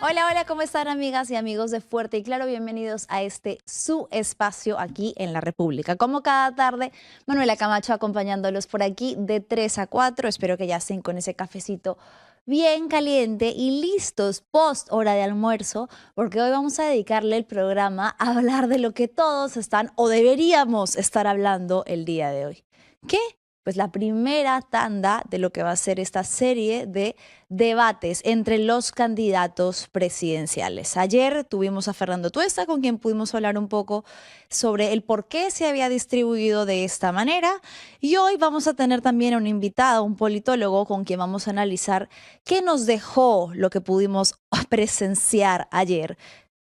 Hola, hola, ¿cómo están amigas y amigos de Fuerte y Claro? Bienvenidos a su espacio aquí en la República. Como cada tarde, Manuela Camacho acompañándolos por aquí de 3 a 4. Espero que ya estén con ese cafecito bien caliente y listos post hora de almuerzo, porque hoy vamos a dedicarle el programa a hablar de lo que todos están o deberíamos estar hablando el día de hoy. ¿Qué? Pues la primera tanda de lo que va a ser esta serie de debates entre los candidatos presidenciales. Ayer tuvimos a Fernando Tuesta, con quien pudimos hablar un poco sobre el por qué se había distribuido de esta manera. Y hoy vamos a tener también a un invitado, un politólogo, con quien vamos a analizar qué nos dejó lo que pudimos presenciar ayer.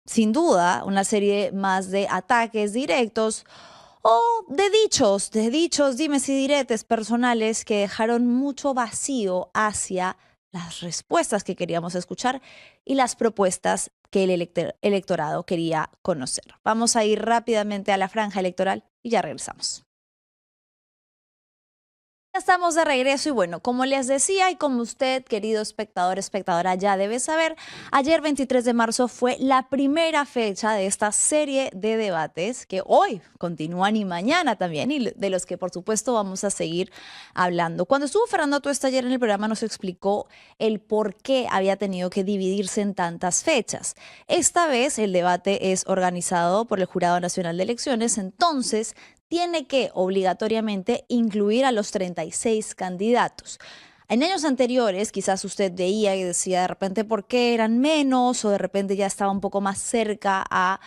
Sin duda, una serie más de ataques directos o de dichos, dimes y diretes personales que dejaron mucho vacío hacia las respuestas que queríamos escuchar y las propuestas que el electorado quería conocer. Vamos a ir rápidamente a la franja electoral y ya regresamos. Ya estamos de regreso y bueno, como les decía y como usted, querido espectador, espectadora, ya debe saber, ayer 23 de marzo fue la primera fecha de esta serie de debates que hoy continúan y mañana también y de los que por supuesto vamos a seguir hablando. Cuando estuvo Fernando Tuesta ayer en el programa nos explicó el por qué había tenido que dividirse en tantas fechas. Esta vez el debate es organizado por el Jurado Nacional de Elecciones, entonces tiene que obligatoriamente incluir a los 36 candidatos. En años anteriores, quizás usted veía y decía de repente por qué eran menos o de repente ya estaba un poco más cerca a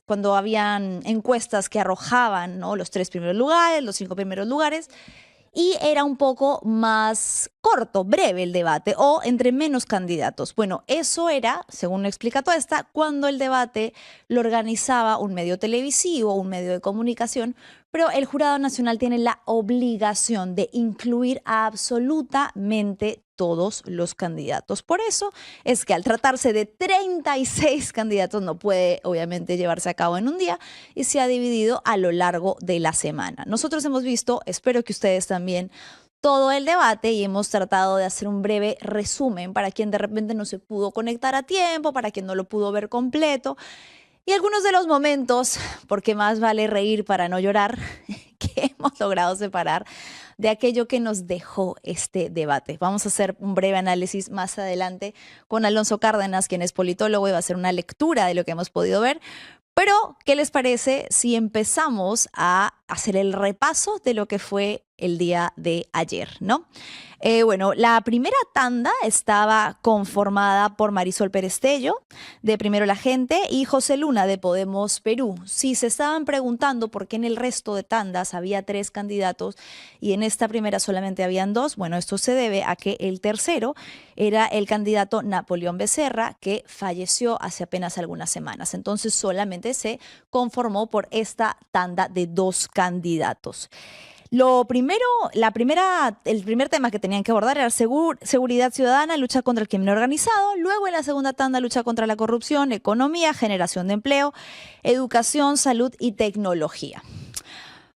cuando habían encuestas que arrojaban, ¿no?, los 3 primeros lugares, los 5 primeros lugares y era un poco más corto, breve el debate o entre menos candidatos. Bueno, eso era, según explica Tuesta, cuando el debate lo organizaba un medio televisivo, un medio de comunicación, pero el Jurado Nacional tiene la obligación de incluir a absolutamente todos los candidatos. Por eso es que al tratarse de 36 candidatos no puede obviamente llevarse a cabo en un día y se ha dividido a lo largo de la semana. Nosotros hemos visto, espero que ustedes también, todo el debate y hemos tratado de hacer un breve resumen para quien de repente no se pudo conectar a tiempo, para quien no lo pudo ver completo. Y algunos de los momentos, porque más vale reír para no llorar, que hemos logrado separar de aquello que nos dejó este debate. Vamos a hacer un breve análisis más adelante con Alonso Cárdenas, quien es politólogo y va a hacer una lectura de lo que hemos podido ver. Pero, ¿qué les parece si empezamos a hacer el repaso de lo que fue el día de ayer, ¿no? Bueno, la primera tanda estaba conformada por Marisol Perestello, de Primero la Gente, y José Luna, de Podemos Perú. Si se estaban preguntando por qué en el resto de tandas había 3 candidatos y en esta primera solamente habían 2, bueno, esto se debe a que el tercero era el candidato Napoleón Becerra, que falleció hace apenas algunas semanas. Entonces solamente se conformó por esta tanda de 2 candidatos. Lo primero, el primer tema que tenían que abordar era seguridad ciudadana, lucha contra el crimen organizado. Luego, en la segunda tanda, lucha contra la corrupción, economía, generación de empleo, educación, salud y tecnología.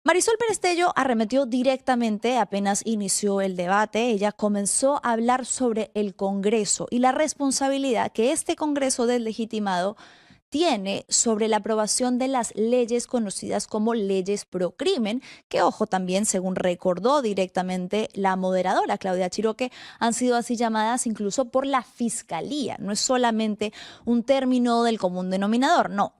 Marisol Perestello arremetió directamente apenas inició el debate. Ella comenzó a hablar sobre el Congreso y la responsabilidad que este Congreso deslegitimado tiene sobre la aprobación de las leyes conocidas como leyes pro crimen, que, ojo, también, según recordó directamente la moderadora Claudia Chiroque, han sido así llamadas incluso por la Fiscalía. No es solamente un término del común denominador, no.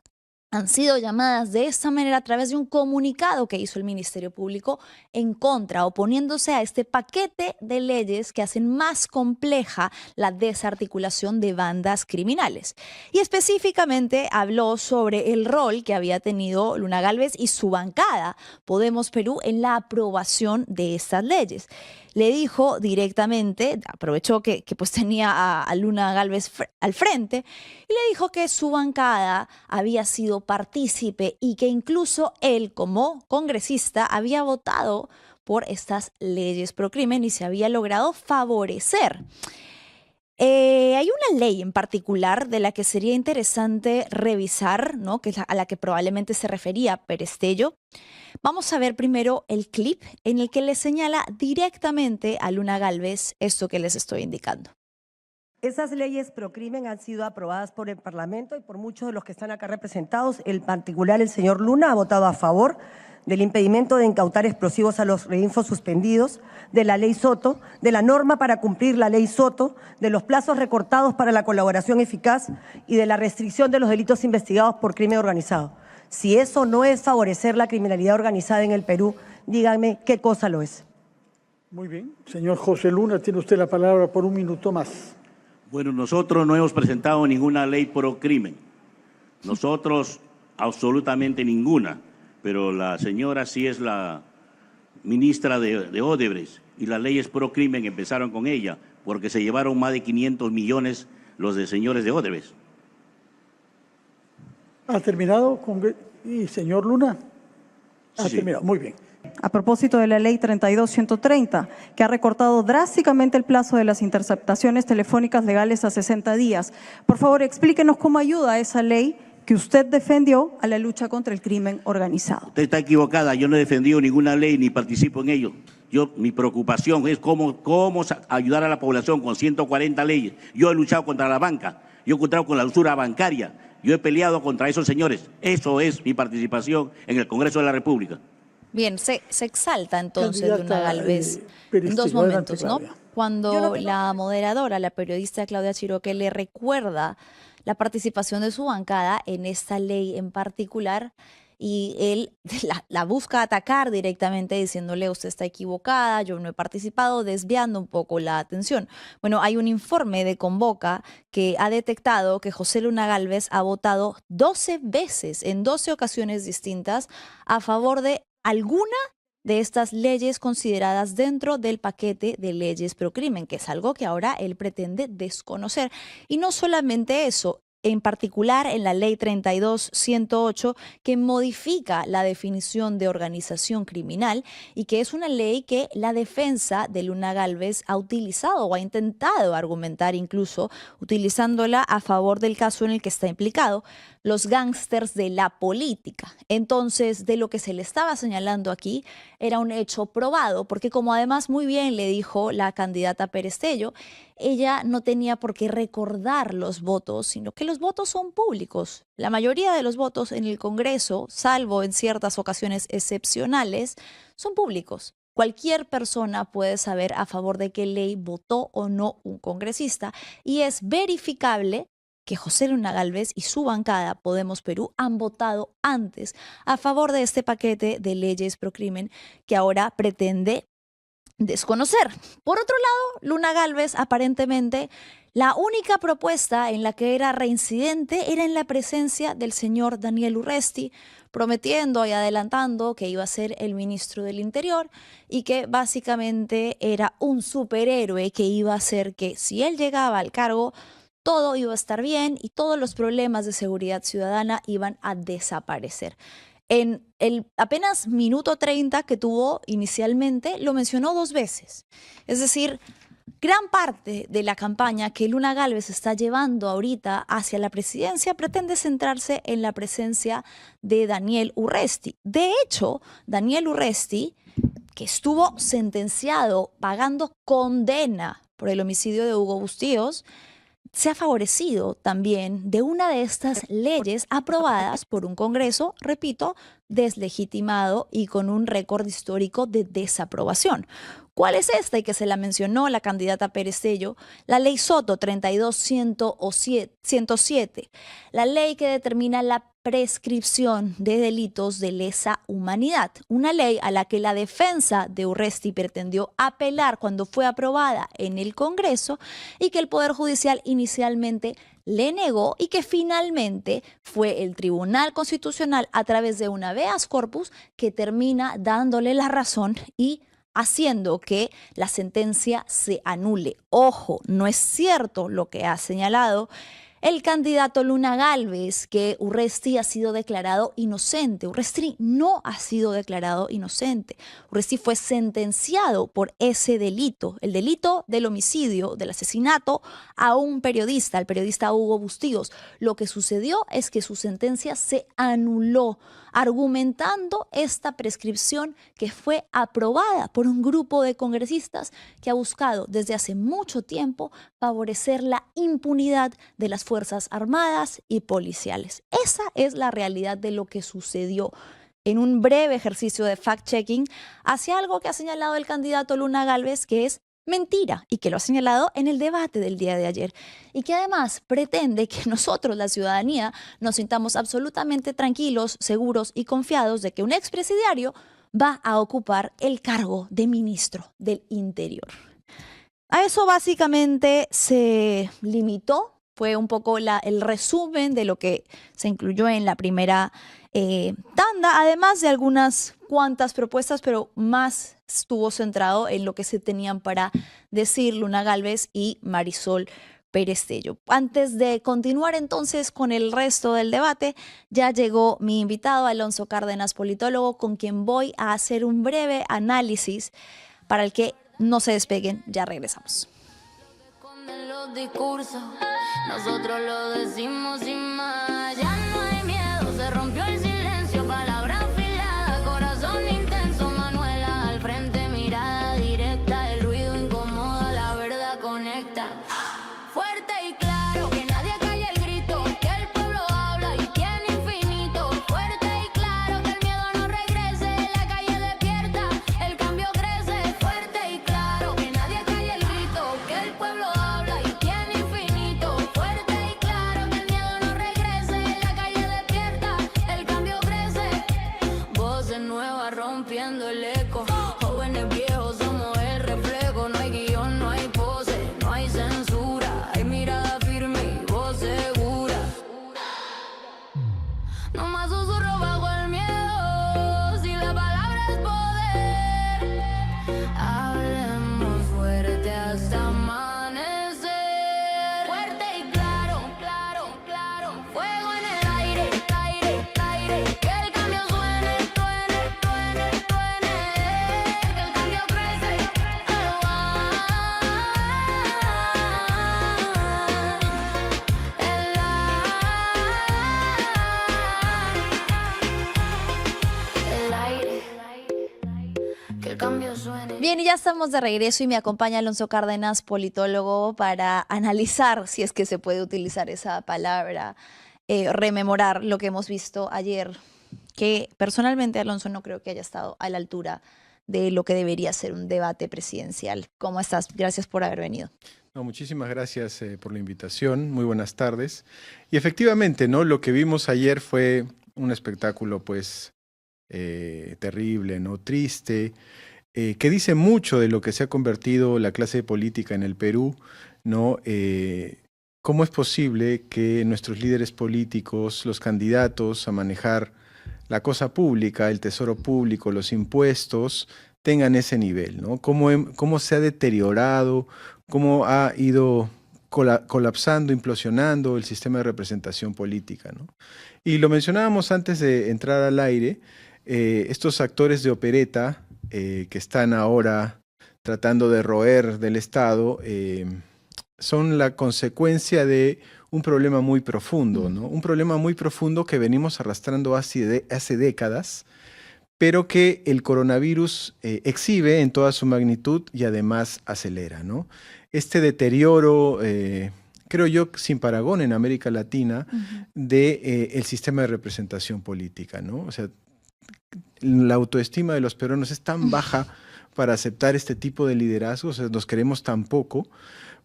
Han sido llamadas de esta manera a través de un comunicado que hizo el Ministerio Público en contra, oponiéndose a este paquete de leyes que hacen más compleja la desarticulación de bandas criminales. Y específicamente habló sobre el rol que había tenido Luna Gálvez y su bancada, Podemos Perú, en la aprobación de estas leyes. Le dijo directamente, aprovechó que pues tenía a Luna Gálvez al frente, y le dijo que su bancada había sido partícipe y que incluso él, como congresista, había votado por estas leyes pro crimen y se había logrado favorecer. Hay una ley en particular de la que sería interesante revisar, ¿no?, que es a la que probablemente se refería Perestello. Vamos a ver primero el clip en el que le señala directamente a Luna Gálvez esto que les estoy indicando. Esas leyes procrimen han sido aprobadas por el Parlamento y por muchos de los que están acá representados. En particular, el señor Luna ha votado a favor del impedimento de incautar explosivos a los reinfos suspendidos, de la ley Soto, de la norma para cumplir la ley Soto, de los plazos recortados para la colaboración eficaz y de la restricción de los delitos investigados por crimen organizado. Si eso no es favorecer la criminalidad organizada en el Perú, díganme qué cosa lo es. Muy bien. Señor José Luna, tiene usted la palabra por un minuto más. Bueno, nosotros no hemos presentado ninguna ley pro crimen. Nosotros absolutamente ninguna. Pero la señora sí es la ministra de Odebrecht y las leyes pro crimen empezaron con ella porque se llevaron más de 500 millones los de señores de Odebrecht. ¿Ha terminado? ¿Y señor Luna? Ha Sí. terminado. Muy bien. A propósito de la ley 32130, que ha recortado drásticamente el plazo de las interceptaciones telefónicas legales a 60 días. Por favor, explíquenos cómo ayuda esa ley que usted defendió a la lucha contra el crimen organizado. Usted está equivocada, yo no he defendido ninguna ley ni participo en ello. Mi preocupación es cómo ayudar a la población con 140 leyes. Yo he luchado contra la banca, yo he luchado con la usura bancaria, yo he peleado contra esos señores. Eso es mi participación en el Congreso de la República. Bien, se exalta entonces Candidata, Luna Gálvez en dos Peristillo, momentos, adelante, ¿no? Claudia. Cuando la moderadora, la periodista Claudia Chiroque, le recuerda la participación de su bancada en esta ley en particular y él la busca atacar directamente diciéndole usted está equivocada, yo no he participado, desviando un poco la atención. Bueno, hay un informe de Convoca que ha detectado que José Luna Gálvez ha votado 12 veces en 12 ocasiones distintas a favor de alguna de estas leyes consideradas dentro del paquete de leyes pro crimen, que es algo que ahora él pretende desconocer. Y no solamente eso, en particular en la ley 32108, que modifica la definición de organización criminal y que es una ley que la defensa de Luna Gálvez ha utilizado o ha intentado argumentar incluso utilizándola a favor del caso en el que está implicado, los gángsters de la política. Entonces, de lo que se le estaba señalando aquí era un hecho probado, porque como además muy bien le dijo la candidata Perestello, ella no tenía por qué recordar los votos, sino que los votos son públicos. La mayoría de los votos en el Congreso, salvo en ciertas ocasiones excepcionales, son públicos. Cualquier persona puede saber a favor de qué ley votó o no un congresista y es verificable que José Luna Gálvez y su bancada Podemos Perú han votado antes a favor de este paquete de leyes pro crimen que ahora pretende desconocer. Por otro lado, Luna Gálvez aparentemente la única propuesta en la que era reincidente era en la presencia del señor Daniel Urresti, prometiendo y adelantando que iba a ser el ministro del Interior y que básicamente era un superhéroe que iba a hacer que si él llegaba al cargo todo iba a estar bien y todos los problemas de seguridad ciudadana iban a desaparecer. En el apenas minuto 30 que tuvo inicialmente, lo mencionó 2 veces. Es decir, gran parte de la campaña que Luna Gálvez está llevando ahorita hacia la presidencia pretende centrarse en la presencia de Daniel Urresti. De hecho, Daniel Urresti, que estuvo sentenciado pagando condena por el homicidio de Hugo Bustíos, se ha favorecido también de una de estas leyes aprobadas por un Congreso, repito, deslegitimado y con un récord histórico de desaprobación. ¿Cuál es esta? Y que se la mencionó la candidata Perestello, la ley Soto 32107, la ley que determina la prescripción de delitos de lesa humanidad, una ley a la que la defensa de Urresti pretendió apelar cuando fue aprobada en el Congreso y que el Poder Judicial inicialmente le negó y que finalmente fue el Tribunal Constitucional a través de una habeas corpus que termina dándole la razón y haciendo que la sentencia se anule. Ojo, no es cierto lo que ha señalado el candidato Luna Gálvez, que Urresti ha sido declarado inocente. Urresti no ha sido declarado inocente. Urresti fue sentenciado por ese delito, el delito del homicidio, del asesinato a un periodista, el periodista Hugo Bustíos. Lo que sucedió es que su sentencia se anuló, argumentando esta prescripción que fue aprobada por un grupo de congresistas que ha buscado desde hace mucho tiempo favorecer la impunidad de las Fuerzas Armadas y policiales. Esa es la realidad de lo que sucedió en un breve ejercicio de fact-checking hacia algo que ha señalado el candidato Luna Gálvez, que es mentira y que lo ha señalado en el debate del día de ayer y que además pretende que nosotros, la ciudadanía, nos sintamos absolutamente tranquilos, seguros y confiados de que un expresidiario va a ocupar el cargo de ministro del Interior. A eso básicamente se limitó, fue un poco el resumen de lo que se incluyó en la primera tanda, además de algunas cuantas propuestas, pero más estuvo centrado en lo que se tenían para decir Luna Gálvez y Marisol Pérez Tello. Antes de continuar entonces con el resto del debate, ya llegó mi invitado Alonso Cárdenas, politólogo, con quien voy a hacer un breve análisis para el que no se despeguen, ya regresamos. Los discursos, nosotros lo decimos sin más, ya no hay miedo, se rompió el silencio, palabra afilada, corazón intenso, Manuela al frente, mirada directa, el ruido incomoda, la verdad conecta, fuerte y claro, que nadie calle el grito, que el pueblo habla y tiene infinito, fuerte y claro, que el miedo no regrese, la calle despierta, el cambio crece, fuerte y claro, que nadie calle el grito, que el pueblo habla y tiene infinito, fuerte y claro, que el miedo no regrese, la calle despierta, el cambio crece, voces nuevas rompiendo el eco, jóvenes viejos somos el reflejo, no hay guión, no hay pose, no hay censura, hay mirada firme y voz segura, no más susurro bajo el miedo, si la palabra es poder, hablemos fuerte hasta amanecer, fuerte y claro, claro, claro, fuego en el aire, aire, aire, que el cambio suene, suene, suene, suene, que el cambio crece, el aire, que el cambio suene. Bien, y ya estamos de regreso y me acompaña Alonso Cárdenas, politólogo, para analizar, si es que se puede utilizar esa palabra, rememorar lo que hemos visto ayer, que personalmente, Alonso, no creo que haya estado a la altura de lo que debería ser un debate presidencial. ¿Cómo estás? Gracias por haber venido. No, muchísimas gracias por la invitación. Muy buenas tardes. Y efectivamente, ¿no? Lo que vimos ayer fue un espectáculo, pues, terrible, ¿no? Triste, que dice mucho de lo que se ha convertido la clase política en el Perú, ¿no? ¿Cómo es posible que nuestros líderes políticos, los candidatos a manejar la cosa pública, el tesoro público, los impuestos, tengan ese nivel, ¿no? Cómo se ha deteriorado, cómo ha ido colapsando, implosionando el sistema de representación política, ¿no? Y lo mencionábamos antes de entrar al aire, estos actores de opereta que están ahora tratando de roer del Estado, son la consecuencia de un problema muy profundo, ¿no? Un problema muy profundo que venimos arrastrando hace décadas, pero que el coronavirus exhibe en toda su magnitud y además acelera, ¿no? Este deterioro, creo yo, sin parangón en América Latina, del sistema de representación política, ¿no? O sea, la autoestima de los peruanos es tan baja para aceptar este tipo de liderazgos, o sea, nos queremos tan poco,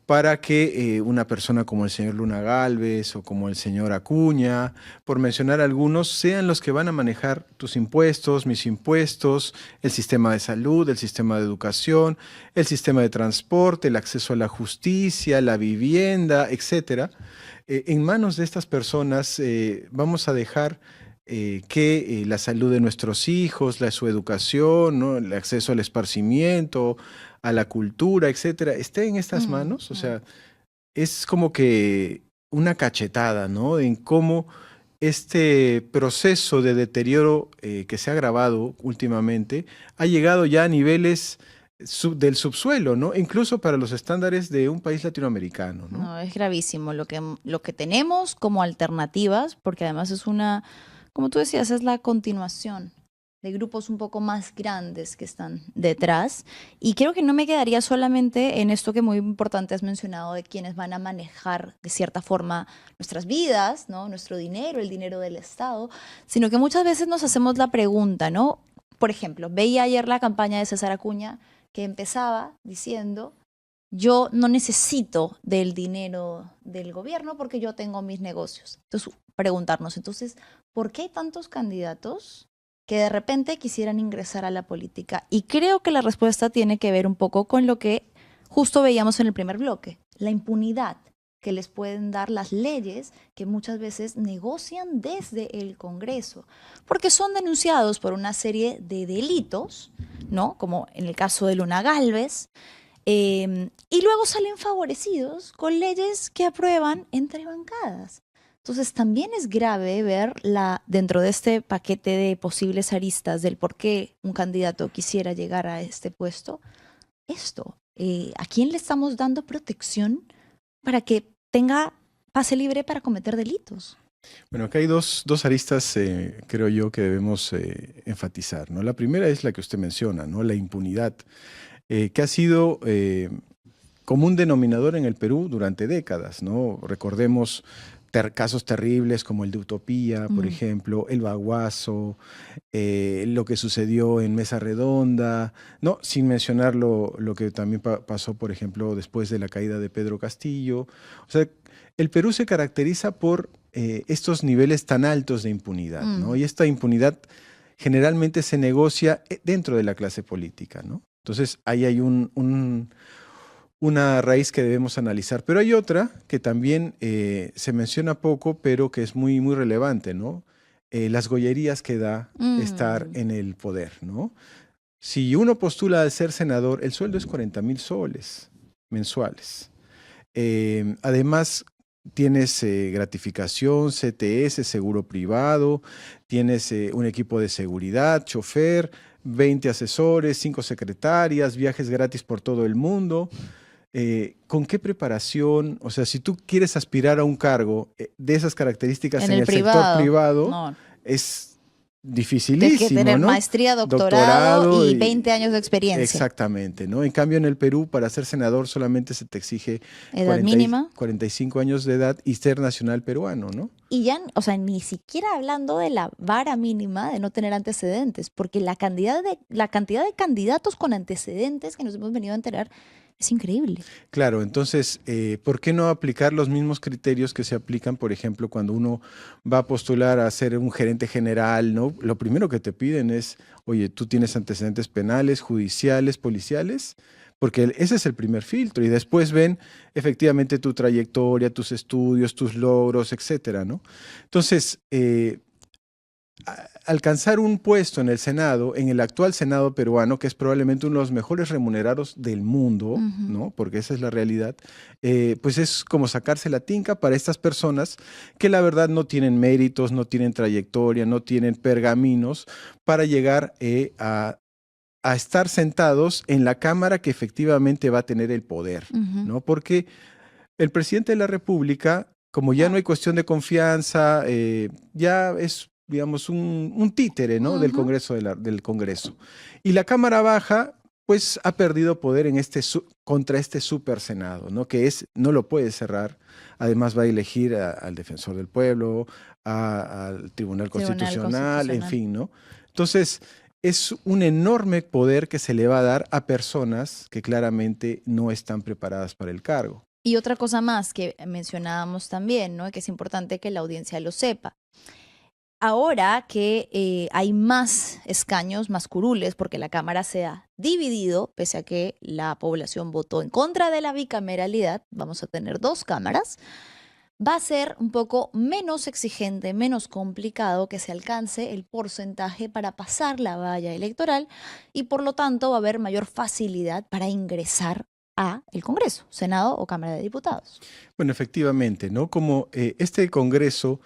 para que una persona como el señor Luna Gálvez o como el señor Acuña, por mencionar algunos, sean los que van a manejar tus impuestos, mis impuestos, el sistema de salud, el sistema de educación, el sistema de transporte, el acceso a la justicia, la vivienda, etcétera. En manos de estas personas vamos a dejar que la salud de nuestros hijos, su educación, ¿no? El acceso al esparcimiento, a la cultura, etcétera, esté en estas manos. O sea, es como que una cachetada, ¿no? En cómo este proceso de deterioro que se ha agravado últimamente ha llegado ya a niveles del subsuelo, ¿no? Incluso para los estándares de un país latinoamericano, ¿no? No, es gravísimo lo que tenemos como alternativas, porque además es una, como tú decías, es la continuación de grupos un poco más grandes que están detrás. Y creo que no me quedaría solamente en esto que muy importante has mencionado de quienes van a manejar de cierta forma nuestras vidas, ¿no? Nuestro dinero, el dinero del Estado, sino que muchas veces nos hacemos la pregunta, ¿no? Por ejemplo, veía ayer la campaña de César Acuña que empezaba diciendo: yo no necesito del dinero del gobierno porque yo tengo mis negocios. Entonces, preguntarnos, entonces, ¿por qué hay tantos candidatos que de repente quisieran ingresar a la política? Y creo que la respuesta tiene que ver un poco con lo que justo veíamos en el primer bloque, la impunidad que les pueden dar las leyes que muchas veces negocian desde el Congreso, porque son denunciados por una serie de delitos, ¿no? Como en el caso de Luna Gálvez, y luego salen favorecidos con leyes que aprueban entre bancadas. Entonces también es grave ver dentro de este paquete de posibles aristas del por qué un candidato quisiera llegar a este puesto, esto, ¿a quién le estamos dando protección para que tenga pase libre para cometer delitos? Bueno, acá hay dos aristas, creo yo, que debemos enfatizar, ¿no? La primera es la que usted menciona, ¿no? La impunidad, que ha sido común denominador en el Perú durante décadas, ¿no? Recordemos casos terribles como el de Utopía, por ejemplo, el Baguazo, lo que sucedió en Mesa Redonda, ¿no? Sin mencionar lo que también pasó, por ejemplo, después de la caída de Pedro Castillo. O sea, el Perú se caracteriza por estos niveles tan altos de impunidad, ¿no? Y esta impunidad generalmente se negocia dentro de la clase política, ¿no? Entonces, ahí hay una raíz que debemos analizar. Pero hay otra que también se menciona poco, pero que es muy, muy relevante, ¿no? Las gollerías que da estar en el poder, ¿no? Si uno postula a ser senador, el sueldo es 40,000 soles mensuales. Además, tienes gratificación, CTS, seguro privado, tienes un equipo de seguridad, chofer, 20 asesores, 5 secretarias, viajes gratis por todo el mundo. ¿Con qué preparación? O sea, si tú quieres aspirar a un cargo de esas características en el sector privado, no, es dificilísimo, tienes que tener, ¿no? Maestría, doctorado y 20 años de experiencia. Exactamente, ¿no? En cambio, en el Perú, para ser senador solamente se te exige edad mínima, 45 años de edad y ser nacional peruano, ¿no? Y ya, o sea, ni siquiera hablando de la vara mínima de no tener antecedentes, porque la cantidad de candidatos con antecedentes que nos hemos venido a enterar es increíble. Claro, entonces, ¿por qué no aplicar los mismos criterios que se aplican, por ejemplo, cuando uno va a postular a ser un gerente general, ¿no? Lo primero que te piden es, oye, ¿tú tienes antecedentes penales, judiciales, policiales? Porque ese es el primer filtro y después ven efectivamente tu trayectoria, tus estudios, tus logros, etcétera, ¿no? Entonces, alcanzar un puesto en el Senado, en el actual Senado peruano, que es probablemente uno de los mejores remunerados del mundo, ¿no? Porque esa es la realidad, pues es como sacarse la tinca para estas personas que la verdad no tienen méritos, no tienen trayectoria, no tienen pergaminos para llegar a estar sentados en la Cámara que efectivamente va a tener el poder, ¿no? Porque el presidente de la República, como ya no hay cuestión de confianza, ya es, digamos, un títere, ¿no? Del Congreso, del Congreso. Y la Cámara Baja, pues, ha perdido poder en contra este super Senado, ¿no? Que no lo puede cerrar. Además va a elegir al Defensor del Pueblo, al Tribunal Constitucional, en fin, ¿no? Entonces, es un enorme poder que se le va a dar a personas que claramente no están preparadas para el cargo. Y otra cosa más que mencionábamos también, ¿no? Que es importante que la audiencia lo sepa. Ahora que hay más escaños, más curules, porque la Cámara se ha dividido, pese a que la población votó en contra de la bicameralidad, vamos a tener 2 cámaras, va a ser un poco menos exigente, menos complicado que se alcance el porcentaje para pasar la valla electoral y por lo tanto va a haber mayor facilidad para ingresar a el Congreso, Senado o Cámara de Diputados. Bueno, efectivamente, ¿no? Como este Congreso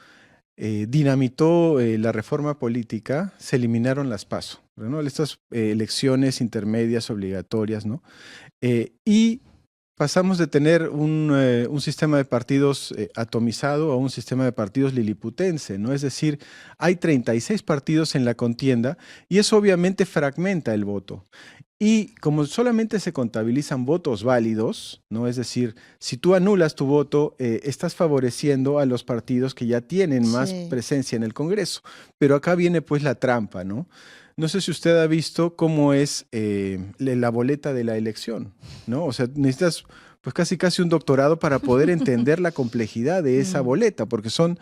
dinamitó la reforma política, se eliminaron las PASO, ¿no? Estas elecciones intermedias obligatorias, ¿no? Y pasamos de tener un sistema de partidos atomizado a un sistema de partidos liliputense, ¿no? Es decir, hay 36 partidos en la contienda y eso obviamente fragmenta el voto. Y como solamente se contabilizan votos válidos, ¿no? Es decir, si tú anulas tu voto, estás favoreciendo a los partidos que ya tienen más presencia en el Congreso. Pero acá viene pues la trampa, ¿no? No sé si usted ha visto cómo es la boleta de la elección, ¿no? O sea, necesitas pues casi un doctorado para poder entender la complejidad de esa boleta, porque son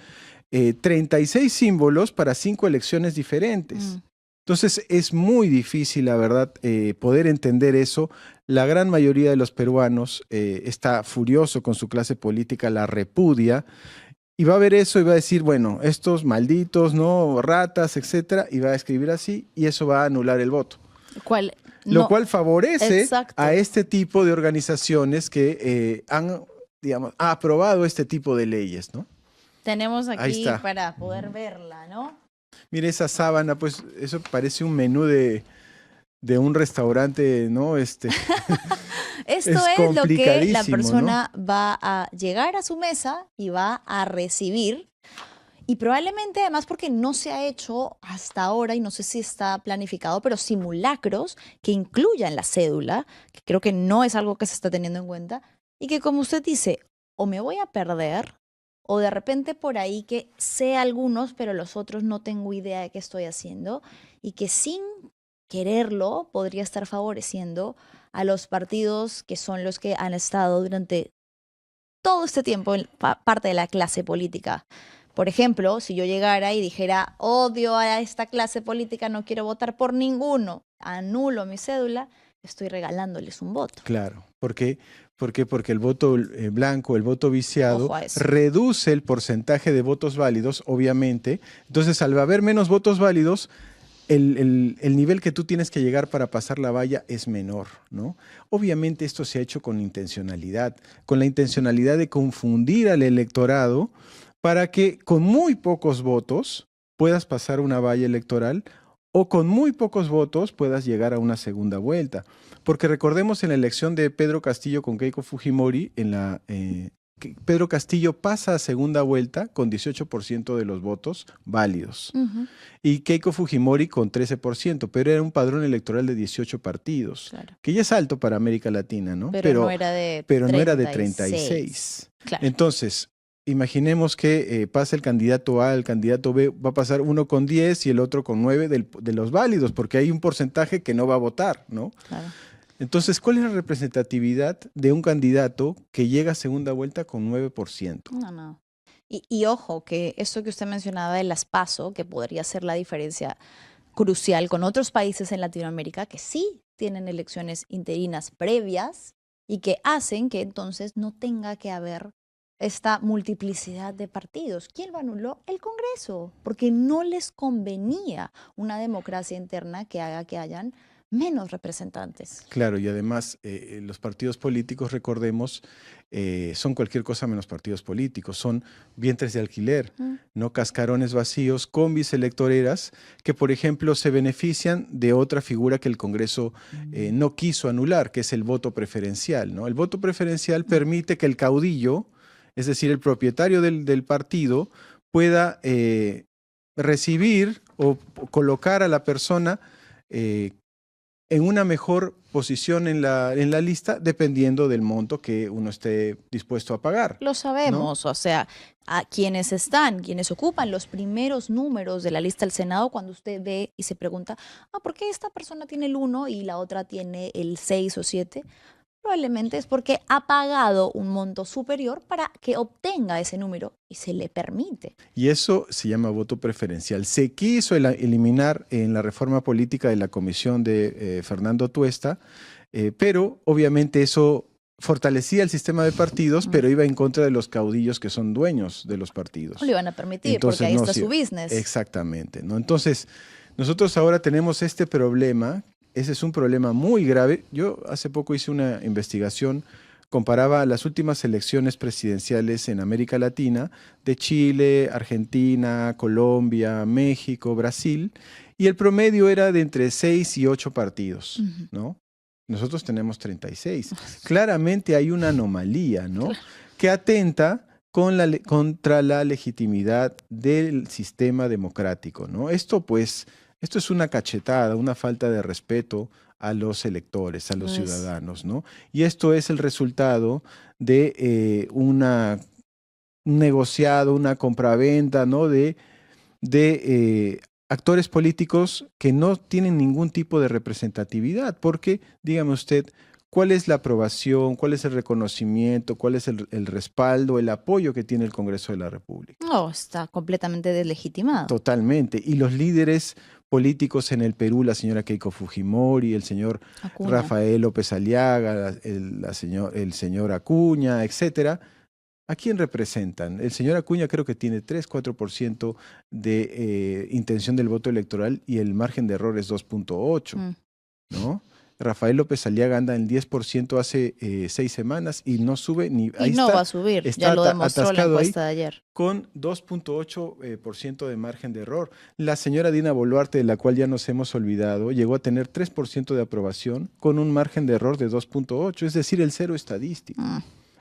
36 símbolos para 5 elecciones diferentes. Entonces es muy difícil, la verdad, poder entender eso. La gran mayoría de los peruanos está furioso con su clase política, la repudia, y va a ver eso y va a decir, bueno, estos malditos, ¿no? Ratas, etcétera, y va a escribir así, y eso va a anular el voto. Lo cual favorece a este tipo de organizaciones que han, digamos, aprobado este tipo de leyes, ¿no? Tenemos aquí para poder verla, ¿no? Mire esa sábana, pues eso parece un menú de un restaurante, ¿no? Esto es lo que la persona, ¿no?, va a llegar a su mesa y va a recibir. Y probablemente además porque no se ha hecho hasta ahora, y no sé si está planificado, pero simulacros que incluyan la cédula, que creo que no es algo que se está teniendo en cuenta, y que como usted dice, o me voy a perder, o de repente por ahí que sé algunos, pero los otros no tengo idea de qué estoy haciendo, y que sin quererlo podría estar favoreciendo a los partidos que son los que han estado durante todo este tiempo en parte de la clase política. Por ejemplo, si yo llegara y dijera, odio a esta clase política, no quiero votar por ninguno, anulo mi cédula, estoy regalándoles un voto. Claro, ¿por qué? Porque el voto blanco, el voto viciado, reduce el porcentaje de votos válidos, obviamente. Entonces, al haber menos votos válidos, el nivel que tú tienes que llegar para pasar la valla es menor, ¿no? Obviamente esto se ha hecho con intencionalidad, con la intencionalidad de confundir al electorado para que con muy pocos votos puedas pasar una valla electoral o con muy pocos votos puedas llegar a una segunda vuelta. Porque recordemos en la elección de Pedro Castillo con Keiko Fujimori, Pedro Castillo pasa a segunda vuelta con 18% de los votos válidos. Y Keiko Fujimori con 13%, pero era un padrón electoral de 18 partidos, que ya es alto para América Latina, ¿no? Pero no era de 36. Claro. Entonces, imaginemos que pasa el candidato A, el candidato B, va a pasar uno con 10 y el otro con 9 de los válidos, porque hay un porcentaje que no va a votar, ¿no? Claro. Entonces, ¿cuál es la representatividad de un candidato que llega a segunda vuelta con 9%? No. Y ojo, que esto que usted mencionaba de las PASO, que podría ser la diferencia crucial con otros países en Latinoamérica que sí tienen elecciones interinas previas y que hacen que entonces no tenga que haber esta multiplicidad de partidos. ¿Quién lo anuló? El Congreso, porque no les convenía una democracia interna que haga que hayan menos representantes. Claro, y además los partidos políticos, recordemos, son cualquier cosa menos partidos políticos, son vientres de alquiler, no cascarones vacíos, combis electoreras que, por ejemplo, se benefician de otra figura que el Congreso no quiso anular, que es el voto preferencial, ¿no? El voto preferencial permite que el caudillo, es decir, el propietario del partido, pueda recibir o colocar a la persona en una mejor posición en la lista, dependiendo del monto que uno esté dispuesto a pagar. Lo sabemos, ¿no? O sea, a quienes ocupan los primeros números de la lista del Senado, cuando usted ve y se pregunta, ¿por qué esta persona tiene el 1 y la otra tiene el 6 o 7? Probablemente es porque ha pagado un monto superior para que obtenga ese número y se le permite. Y eso se llama voto preferencial. Se quiso eliminar en la reforma política de la comisión de Fernando Tuesta, pero obviamente eso fortalecía el sistema de partidos, pero iba en contra de los caudillos que son dueños de los partidos. No le iban a permitir. Entonces, porque ahí está su business. Exactamente, ¿no? Entonces, nosotros ahora tenemos este problema ese es un problema muy grave. Yo hace poco hice una investigación, comparaba las últimas elecciones presidenciales en América Latina de Chile, Argentina, Colombia, México, Brasil, y el promedio era de entre 6 y 8 partidos, ¿no? Nosotros tenemos 36. Claramente hay una anomalía, ¿no? Que atenta contra la legitimidad del sistema democrático, ¿no? Esto es una cachetada, una falta de respeto a los electores, a los ciudadanos, ¿no? Y esto es el resultado de un negociado, una compraventa, ¿no? De actores políticos que no tienen ningún tipo de representatividad, porque, dígame usted, ¿cuál es la aprobación, cuál es el reconocimiento, cuál es el respaldo, el apoyo que tiene el Congreso de la República? No, está completamente deslegitimado. Totalmente. Y los líderes políticos en el Perú, la señora Keiko Fujimori, el señor Acuña. Rafael López Aliaga, el señor Acuña, etcétera, ¿a quién representan? El señor Acuña creo que tiene 3-4% de intención del voto electoral y el margen de error es 2.8, ¿no? Rafael López Aliaga anda en 10% hace 6 semanas y no sube ni... Y no va a subir, ya lo demostró la encuesta de ayer. Con 2.8% de margen de error. La señora Dina Boluarte, de la cual ya nos hemos olvidado, llegó a tener 3% de aprobación con un margen de error de 2.8, es decir, el cero estadístico.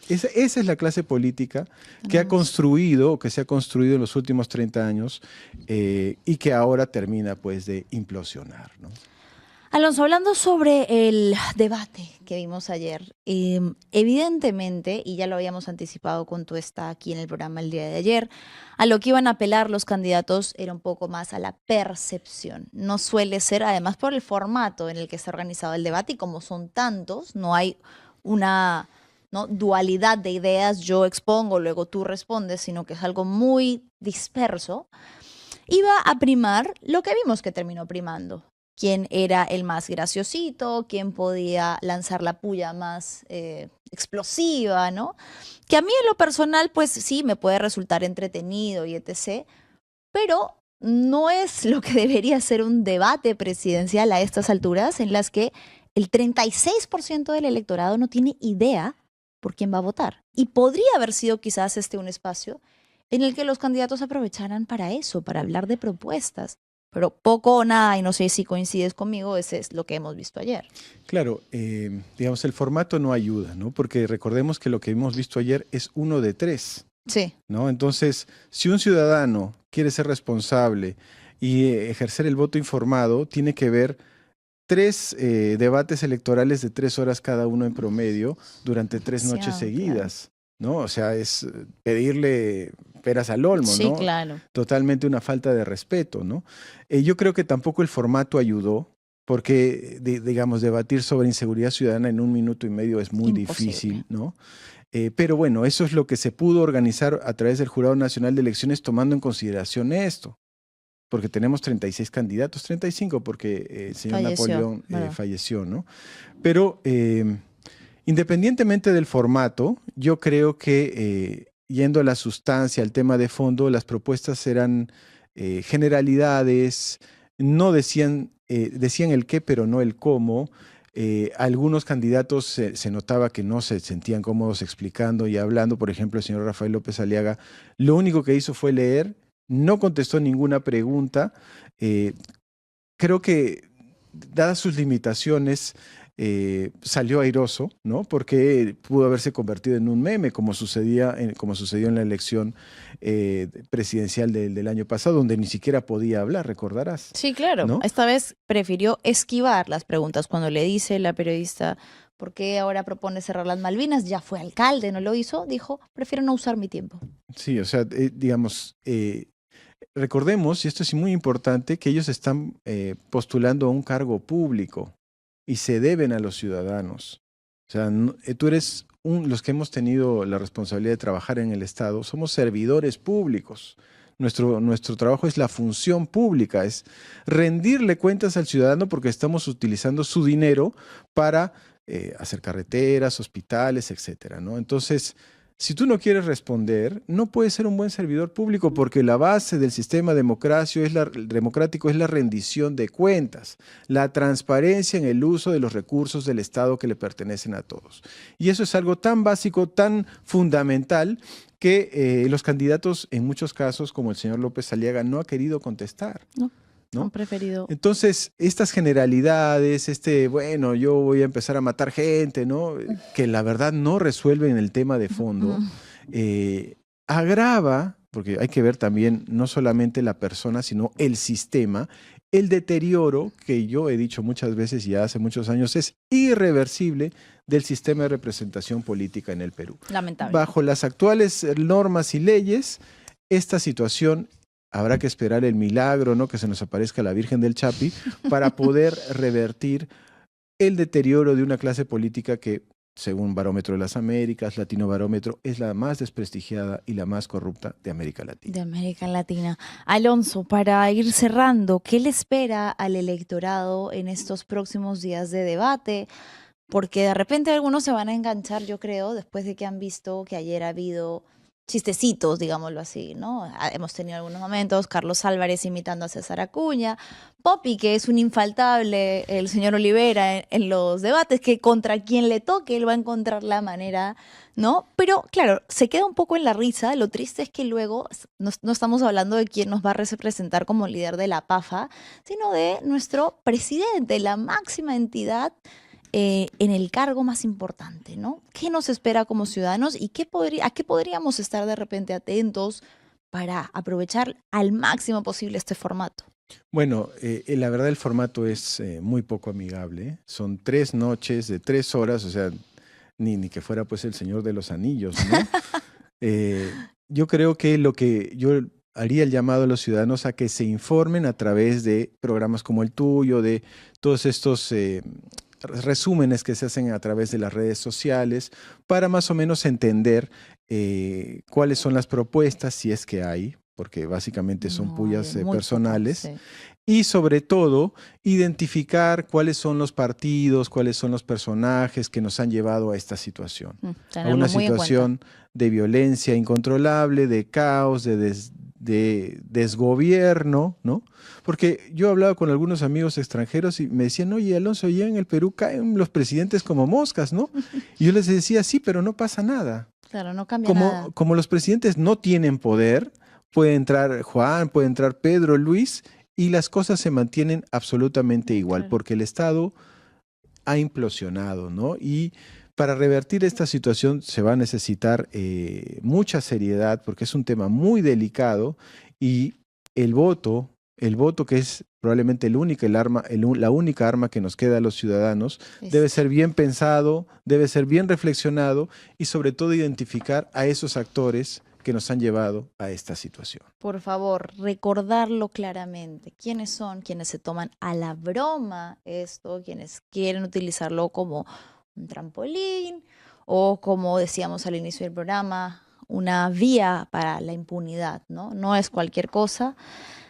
Esa es la clase política que ha construido, o que se ha construido en los últimos 30 años y que ahora termina pues de implosionar, ¿no? Alonso, hablando sobre el debate que vimos ayer, evidentemente, y ya lo habíamos anticipado con tu está aquí en el programa el día de ayer, a lo que iban a apelar los candidatos era un poco más a la percepción. No suele ser, además por el formato en el que se ha organizado el debate y como son tantos, no hay una dualidad de ideas, yo expongo, luego tú respondes, sino que es algo muy disperso. Iba a primar lo que vimos que terminó primando. Quién era el más graciosito, quién podía lanzar la puya más explosiva, ¿no? Que a mí en lo personal, pues sí, me puede resultar entretenido y etc., pero no es lo que debería ser un debate presidencial a estas alturas, en las que el 36% del electorado no tiene idea por quién va a votar. Y podría haber sido quizás un espacio en el que los candidatos aprovecharan para eso, para hablar de propuestas. Pero poco o nada, y no sé si coincides conmigo, ese es lo que hemos visto ayer. Claro, digamos, el formato no ayuda, ¿no? Porque recordemos que lo que hemos visto ayer es 1 de 3. Sí. ¿No? Entonces, si un ciudadano quiere ser responsable y ejercer el voto informado, tiene que ver 3 debates electorales de 3 horas cada uno en promedio durante 3 noches seguidas. ¿No? O sea, es pedirle peras al olmo, sí, ¿no? Claro. Totalmente una falta de respeto, ¿no? Yo creo que tampoco el formato ayudó, porque, digamos, debatir sobre inseguridad ciudadana en 1 minuto y medio es muy difícil, ¿no? Pero bueno, eso es lo que se pudo organizar a través del Jurado Nacional de Elecciones, tomando en consideración esto, porque tenemos 36 candidatos, 35 porque el señor Napoleón falleció, ¿no? Pero... independientemente del formato, yo creo que yendo a la sustancia, al tema de fondo, las propuestas eran generalidades, no decían el qué, pero no el cómo. Algunos candidatos se notaba que no se sentían cómodos explicando y hablando. Por ejemplo, el señor Rafael López Aliaga, lo único que hizo fue leer, no contestó ninguna pregunta. Creo que, dadas sus limitaciones, salió airoso, ¿no? Porque pudo haberse convertido en un meme, como sucedió en la elección presidencial del año pasado, donde ni siquiera podía hablar, recordarás. Sí, claro. ¿No? Esta vez prefirió esquivar las preguntas. Cuando le dice la periodista, ¿por qué ahora propone cerrar las Malvinas? Ya fue alcalde, no lo hizo. Dijo, prefiero no usar mi tiempo. Sí, o sea, digamos... recordemos, y esto es muy importante, que ellos están postulando a un cargo público y se deben a los ciudadanos. O sea, tú eres los que hemos tenido la responsabilidad de trabajar en el Estado, somos servidores públicos. Nuestro trabajo es la función pública, es rendirle cuentas al ciudadano porque estamos utilizando su dinero para hacer carreteras, hospitales, etcétera, ¿no? Entonces, Si tú no quieres responder, no puedes ser un buen servidor público porque la base del sistema democrático es la rendición de cuentas, la transparencia en el uso de los recursos del Estado que le pertenecen a todos. Y eso es algo tan básico, tan fundamental, que los candidatos, en muchos casos, como el señor López Aliaga, no ha querido contestar. No, han preferido. Entonces, estas generalidades, bueno, yo voy a empezar a matar gente, ¿no? Que la verdad no resuelven el tema de fondo, agrava, porque hay que ver también no solamente la persona, sino el sistema, el deterioro, que yo he dicho muchas veces ya hace muchos años, es irreversible del sistema de representación política en el Perú. Lamentable. Bajo las actuales normas y leyes, esta situación habrá que esperar el milagro, ¿no? Que se nos aparezca la Virgen del Chapi para poder revertir el deterioro de una clase política que, según Barómetro de las Américas, Latino Barómetro, es la más desprestigiada y la más corrupta de América Latina. De América Latina. Alonso, para ir cerrando, ¿qué le espera al electorado en estos próximos días de debate? Porque de repente algunos se van a enganchar, yo creo, después de que han visto que ayer ha habido chistecitos, digámoslo así, ¿no? Hemos tenido algunos momentos, Carlos Álvarez imitando a César Acuña, Poppy, que es un infaltable, el señor Olivera en los debates, que contra quien le toque él va a encontrar la manera, ¿no? Pero claro, se queda un poco en la risa. Lo triste es que luego no estamos hablando de quién nos va a representar como líder de la PAFA, sino de nuestro presidente, la máxima entidad en el cargo más importante, ¿no? ¿Qué nos espera como ciudadanos y a qué podríamos estar de repente atentos para aprovechar al máximo posible este formato? Bueno, la verdad el formato es muy poco amigable. Son 3 noches de 3 horas, o sea, ni que fuera pues el Señor de los Anillos, ¿no? Yo creo que yo haría el llamado a los ciudadanos a que se informen a través de programas como el tuyo, de todos estos resúmenes que se hacen a través de las redes sociales, para más o menos entender cuáles son las propuestas, si es que hay, porque básicamente son pullas personales, pocas, sí. Y sobre todo identificar cuáles son los partidos, cuáles son los personajes que nos han llevado a esta situación, a una situación de violencia incontrolable, de caos, de desgobierno, ¿no? Porque yo hablaba con algunos amigos extranjeros y me decían, oye, Alonso, ya en el Perú caen los presidentes como moscas, ¿no? Y yo les decía, sí, pero no pasa nada. Claro, no cambia nada. Como los presidentes no tienen poder, puede entrar Juan, puede entrar Pedro, Luis, y las cosas se mantienen absolutamente igual, Claro. porque el Estado ha implosionado, ¿no? Y para revertir esta situación se va a necesitar mucha seriedad, porque es un tema muy delicado, y el voto que es probablemente la única arma que nos queda a los ciudadanos, debe ser bien pensado, debe ser bien reflexionado y sobre todo identificar a esos actores que nos han llevado a esta situación. Por favor, recordarlo claramente. ¿Quiénes son quienes se toman a la broma esto? Quienes quieren utilizarlo como un trampolín o, como decíamos al inicio del programa, una vía para la impunidad, ¿no? No es cualquier cosa.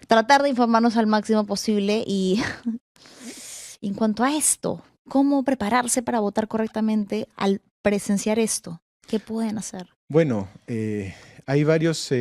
Tratar de informarnos al máximo posible y en cuanto a esto, ¿cómo prepararse para votar correctamente al presenciar esto? ¿Qué pueden hacer? Bueno, hay varios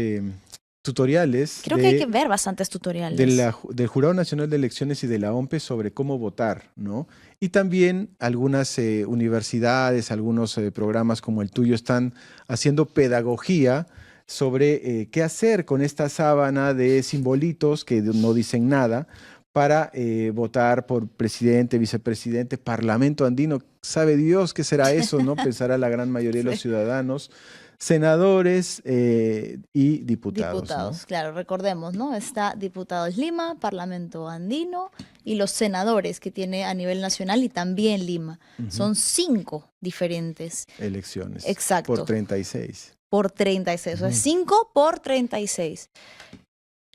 tutoriales. Creo que hay que ver bastantes tutoriales. Del Jurado Nacional de Elecciones y de la OMPE sobre cómo votar, ¿no? Y también algunas universidades, algunos programas como el tuyo están haciendo pedagogía sobre qué hacer con esta sábana de simbolitos que no dicen nada para votar por presidente, vicepresidente, parlamento andino. Sabe Dios qué será eso, ¿no? Pensará la gran mayoría de los ciudadanos. Senadores y diputados. Diputados, ¿no? claro, recordemos, ¿no? Está Diputados Lima, Parlamento Andino y los senadores que tiene a nivel nacional y también Lima. Son 5 diferentes elecciones. Exacto. Por 36. Por 36, o sea, 5 por 36.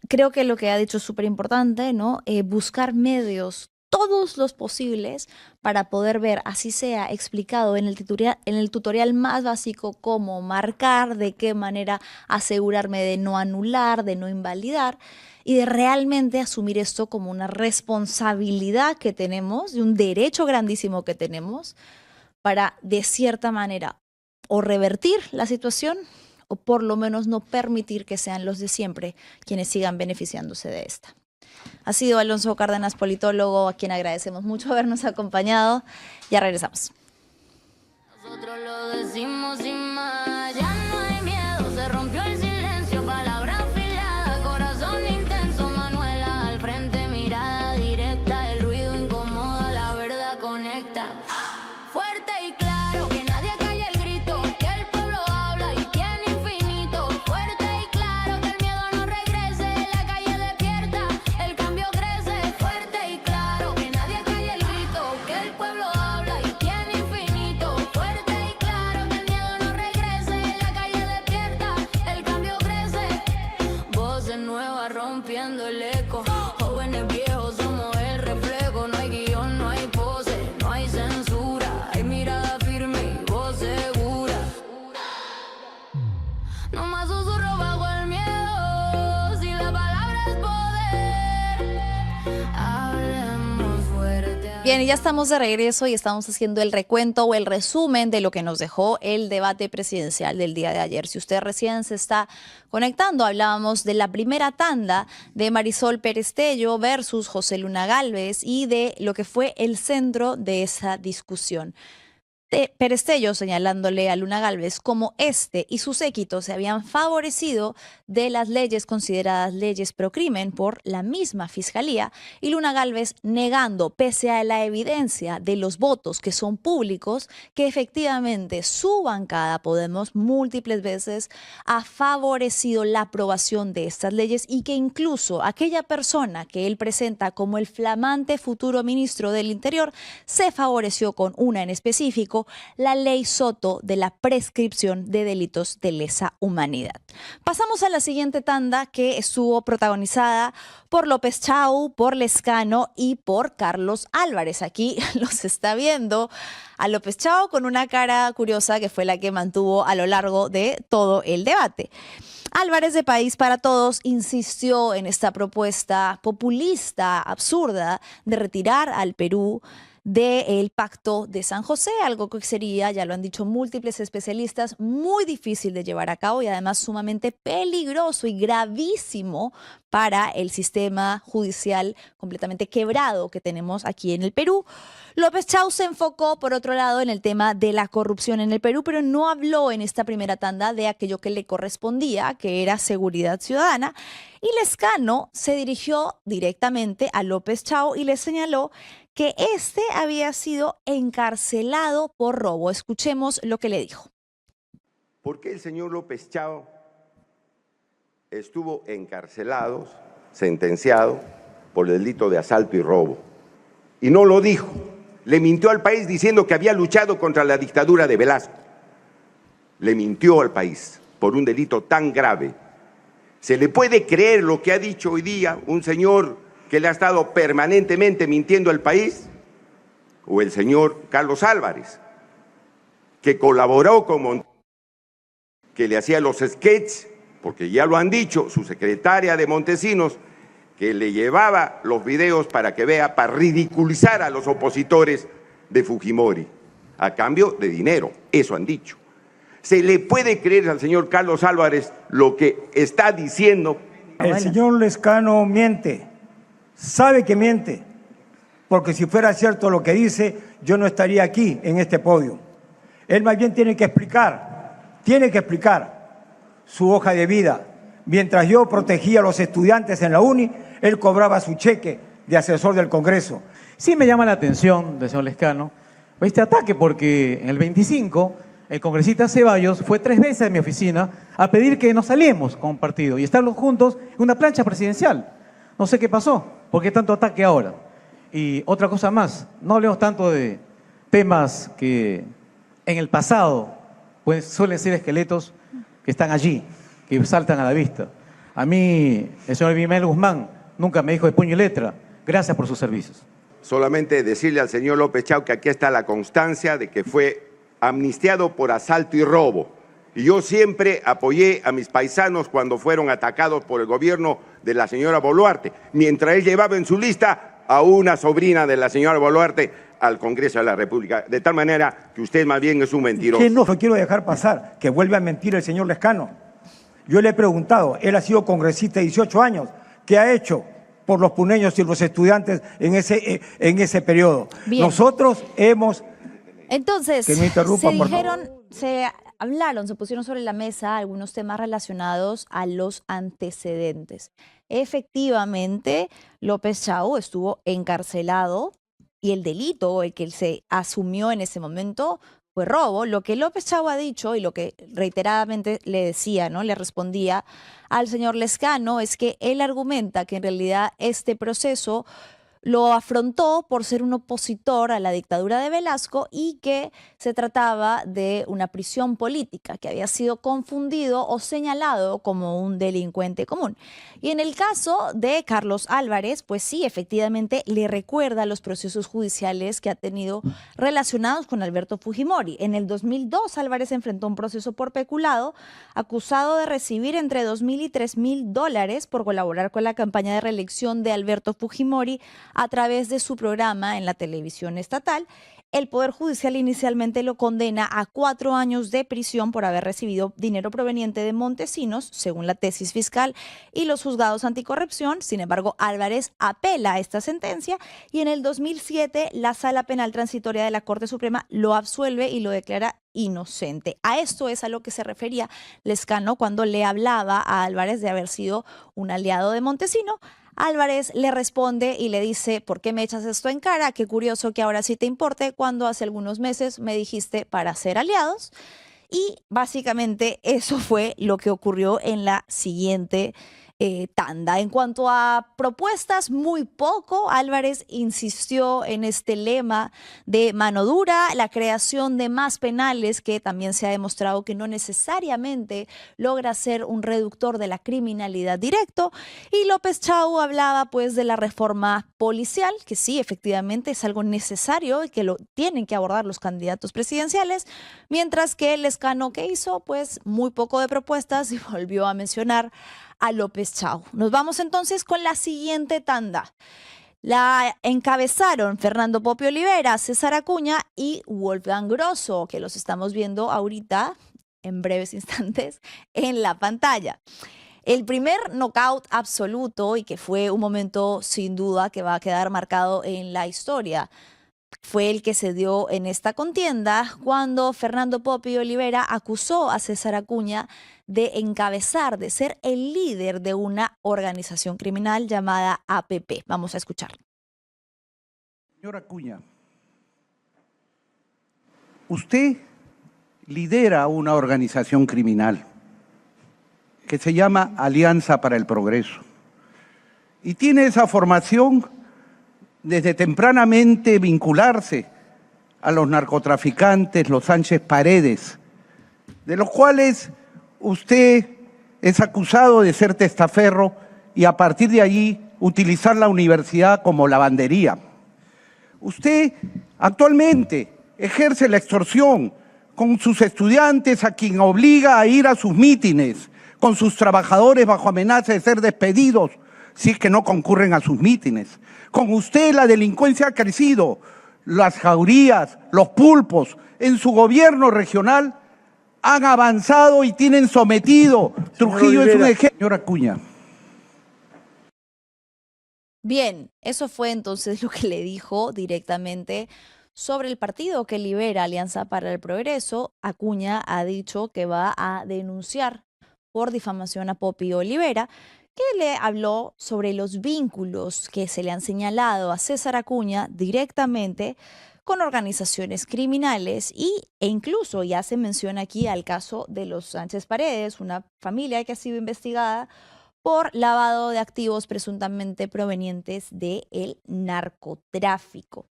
Creo que lo que ha dicho es súper importante, ¿no? Buscar medios, todos los posibles, para poder ver, así sea explicado en el tutorial más básico, cómo marcar, de qué manera asegurarme de no anular, de no invalidar y de realmente asumir esto como una responsabilidad que tenemos, de un derecho grandísimo que tenemos para, de cierta manera, o revertir la situación o por lo menos no permitir que sean los de siempre quienes sigan beneficiándose de esta. Ha sido Alonso Cárdenas, politólogo, a quien agradecemos mucho habernos acompañado. Ya regresamos. Nosotros lo decimos sin más, ya no hay miedo, se rompió el silencio, palabra afilada, corazón intenso, Manuela al frente, mirada directa, el ruido incomoda, la verdad conecta. Fuerte y claro, que nadie calle el grito, que el pueblo habla y tiene infinito. Fuerte y claro, que el miedo no regrese, la calle despierta, el cambio crece. Fuerte y claro, que nadie calle el grito, que el pueblo habla y tiene infinito. Fuerte y claro, que el miedo no regrese, la calle despierta, el cambio crece. Voces nuevas rompiendo el eco, jóvenes viejos somos el reflejo. No hay guión, no hay pose, no hay censura, hay mirada firme y voz segura. No más susurro bajo el miedo, si la palabra es poder, hablemos fuerte. Bien, y ya estamos de regreso y estamos haciendo el recuento o el resumen de lo que nos dejó el debate presidencial del día de ayer. Si usted recién se está conectando, hablábamos de la primera tanda de Marisol Perestello versus José Luna Gálvez y de lo que fue el centro de esa discusión. Perestello señalándole a Luna Gálvez como este y su séquito se habían favorecido de las leyes consideradas leyes pro crimen por la misma fiscalía, y Luna Gálvez negando, pese a la evidencia de los votos que son públicos, que efectivamente su bancada Podemos múltiples veces ha favorecido la aprobación de estas leyes y que incluso aquella persona que él presenta como el flamante futuro ministro del Interior se favoreció con una en específico, la ley Soto de la prescripción de delitos de lesa humanidad. Pasamos a la siguiente tanda, que estuvo protagonizada por López Chau, por Lezcano y por Carlos Álvarez. Aquí los está viendo a López Chau con una cara curiosa que fue la que mantuvo a lo largo de todo el debate. Álvarez, de País para Todos, insistió en esta propuesta populista, absurda, de retirar al Perú del Pacto de San José, algo que sería, ya lo han dicho múltiples especialistas, muy difícil de llevar a cabo y además sumamente peligroso y gravísimo para el sistema judicial completamente quebrado que tenemos aquí en el Perú. López Chau se enfocó, por otro lado, en el tema de la corrupción en el Perú, pero no habló en esta primera tanda de aquello que le correspondía, que era seguridad ciudadana. Y Lezcano se dirigió directamente a López Chau y le señaló que este había sido encarcelado por robo. Escuchemos lo que le dijo. ¿Por qué el señor López Chau estuvo encarcelado, sentenciado por el delito de asalto y robo? Y no lo dijo. Le mintió al país diciendo que había luchado contra la dictadura de Velasco. Le mintió al país por un delito tan grave. ¿Se le puede creer lo que ha dicho hoy día un señor que le ha estado permanentemente mintiendo al país? O el señor Carlos Álvarez, que colaboró con Montesinos, que le hacía los sketches, porque ya lo han dicho, su secretaria de Montesinos, que le llevaba los videos para que vea, para ridiculizar a los opositores de Fujimori, a cambio de dinero, eso han dicho. ¿Se le puede creer al señor Carlos Álvarez lo que está diciendo? El señor Lezcano miente, sabe que miente, porque si fuera cierto lo que dice, yo no estaría aquí en este podio. Él más bien tiene que explicar su hoja de vida. Mientras yo protegía a los estudiantes en la uni, él cobraba su cheque de asesor del Congreso. Sí me llama la atención del señor Lezcano este ataque, porque en el 25 el congresista Ceballos fue 3 veces a mi oficina a pedir que nos aliemos con un partido y estarlos juntos en una plancha presidencial. No sé qué pasó, ¿por qué tanto ataque ahora? Y otra cosa más, no hablemos tanto de temas que en el pasado pues, suelen ser esqueletos que están allí, que saltan a la vista. A mí, el señor Abimael Guzmán nunca me dijo de puño y letra, gracias por sus servicios. Solamente decirle al señor López Chau que aquí está la constancia de que fue amnistiado por asalto y robo. Y yo siempre apoyé a mis paisanos cuando fueron atacados por el gobierno de la señora Boluarte, mientras él llevaba en su lista a una sobrina de la señora Boluarte al Congreso de la República, de tal manera que usted más bien es un mentiroso. Que no quiero dejar pasar, que vuelve a mentir el señor Lescano. Yo le he preguntado, él ha sido congresista de 18 años, ¿qué ha hecho por los puneños y los estudiantes en ese periodo? Bien. Nosotros hemos... Entonces, Que me interrumpa, por favor. se pusieron sobre la mesa algunos temas relacionados a los antecedentes. Efectivamente, López Chau estuvo encarcelado y el delito, el que él se asumió en ese momento, fue robo. Lo que López Chau ha dicho y lo que reiteradamente le decía, ¿no? Le respondía al señor Lescano es que él argumenta que en realidad este proceso lo afrontó por ser un opositor a la dictadura de Velasco y que se trataba de una prisión política, que había sido confundido o señalado como un delincuente común. Y en el caso de Carlos Álvarez, pues sí, efectivamente le recuerda los procesos judiciales que ha tenido relacionados con Alberto Fujimori. En el 2002, Álvarez enfrentó un proceso por peculado, acusado de recibir entre $2.000 y $3.000 por colaborar con la campaña de reelección de Alberto Fujimori a través de su programa en la televisión estatal. El Poder Judicial inicialmente lo condena a 4 años de prisión por haber recibido dinero proveniente de Montesinos, según la tesis fiscal y los juzgados anticorrupción. Sin embargo, Álvarez apela a esta sentencia y en el 2007 la Sala Penal Transitoria de la Corte Suprema lo absuelve y lo declara inocente. A esto es a lo que se refería Lescano cuando le hablaba a Álvarez de haber sido un aliado de Montesinos. Álvarez le responde y le dice, ¿por qué me echas esto en cara? Qué curioso que ahora sí te importe cuando hace algunos meses me dijiste para ser aliados. Y básicamente eso fue lo que ocurrió en la siguiente tanda. En cuanto a propuestas, muy poco. Álvarez insistió en este lema de mano dura, la creación de más penales, que también se ha demostrado que no necesariamente logra ser un reductor de la criminalidad directo. Y López Chau hablaba pues de la reforma policial, que sí, efectivamente es algo necesario y que lo tienen que abordar los candidatos presidenciales, mientras que Lescano, ¿qué hizo? Pues muy poco de propuestas y volvió a mencionar a López Chau. Nos vamos entonces con la siguiente tanda. La encabezaron Fernando Popi Olivera, César Acuña y Wolfgang Grosso, que los estamos viendo ahorita en breves instantes en la pantalla. El primer knockout absoluto y que fue un momento sin duda que va a quedar marcado en la historia fue el que se dio en esta contienda cuando Fernando Popi Olivera acusó a César Acuña de encabezar, de ser el líder de una organización criminal llamada APP. Vamos a escuchar. Señor Acuña, usted lidera una organización criminal que se llama Alianza para el Progreso y tiene esa formación desde tempranamente vincularse a los narcotraficantes, los Sánchez Paredes, de los cuales usted es acusado de ser testaferro y a partir de allí utilizar la universidad como lavandería. Usted actualmente ejerce la extorsión con sus estudiantes a quien obliga a ir a sus mítines, con sus trabajadores bajo amenaza de ser despedidos si es que no concurren a sus mítines. Con usted la delincuencia ha crecido, las jaurías, los pulpos en su gobierno regional han avanzado y tienen sometido. Trujillo es un ejemplo. Señor Acuña. Bien, eso fue entonces lo que le dijo directamente sobre el partido que lidera Alianza para el Progreso. Acuña ha dicho que va a denunciar por difamación a Popi Olivera, que le habló sobre los vínculos que se le han señalado a César Acuña directamente con organizaciones criminales e incluso ya se menciona aquí al caso de los Sánchez Paredes, una familia que ha sido investigada por lavado de activos presuntamente provenientes del narcotráfico.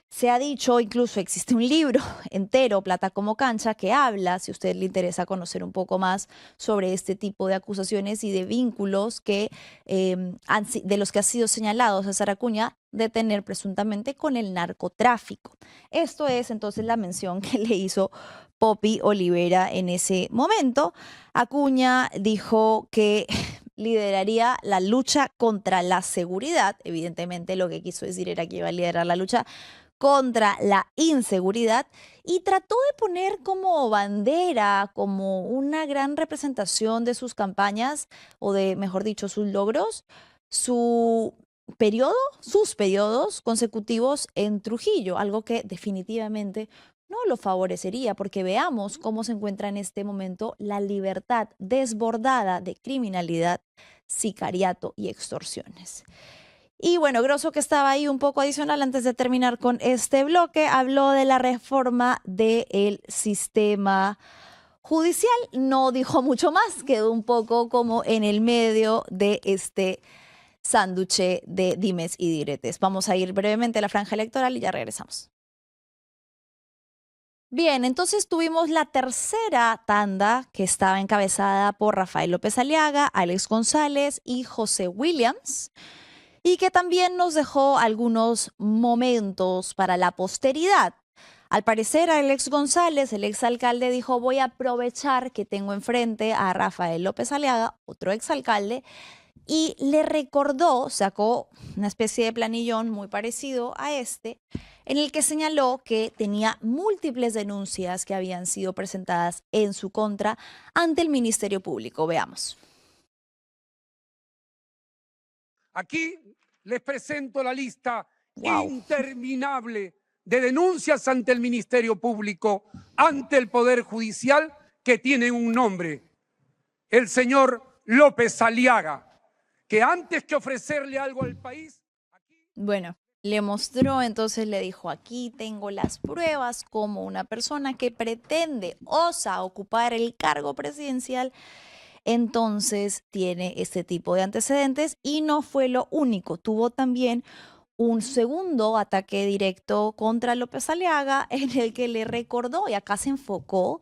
Se ha dicho, incluso existe un libro entero, Plata como cancha, que habla, si a usted le interesa conocer un poco más sobre este tipo de acusaciones y de vínculos que, de los que ha sido señalado César Acuña de tener presuntamente con el narcotráfico. Esto es entonces la mención que le hizo Popi Olivera en ese momento. Acuña dijo que lideraría la lucha contra la seguridad. Evidentemente lo que quiso decir era que iba a liderar la lucha contra la inseguridad y trató de poner como bandera, como una gran representación de sus campañas, o de, mejor dicho, sus logros, sus periodos consecutivos en Trujillo, algo que definitivamente no lo favorecería, porque veamos cómo se encuentra en este momento la libertad desbordada de criminalidad, sicariato y extorsiones. Y bueno, Grosso, que estaba ahí un poco adicional antes de terminar con este bloque, habló de la reforma del sistema judicial. No dijo mucho más, quedó un poco como en el medio de este sánduche de dimes y diretes. Vamos a ir brevemente a la franja electoral y ya regresamos. Bien, entonces tuvimos la tercera tanda, que estaba encabezada por Rafael López Aliaga, Alex González y José Williams, y que también nos dejó algunos momentos para la posteridad. Al parecer, Alex González, el exalcalde, dijo: voy a aprovechar que tengo enfrente a Rafael López Aliaga, otro exalcalde, y le recordó, sacó una especie de planillón muy parecido a este, en el que señaló que tenía múltiples denuncias que habían sido presentadas en su contra ante el Ministerio Público. Veamos. Aquí les presento la lista interminable de denuncias ante el Ministerio Público, ante el Poder Judicial, que tienen un nombre: el señor López Aliaga, que antes que ofrecerle algo al país... Bueno, le mostró, entonces le dijo: aquí tengo las pruebas como una persona que pretende, osa ocupar el cargo presidencial, entonces tiene este tipo de antecedentes. Y no fue lo único, tuvo también un segundo ataque directo contra López Aliaga, en el que le recordó, y acá se enfocó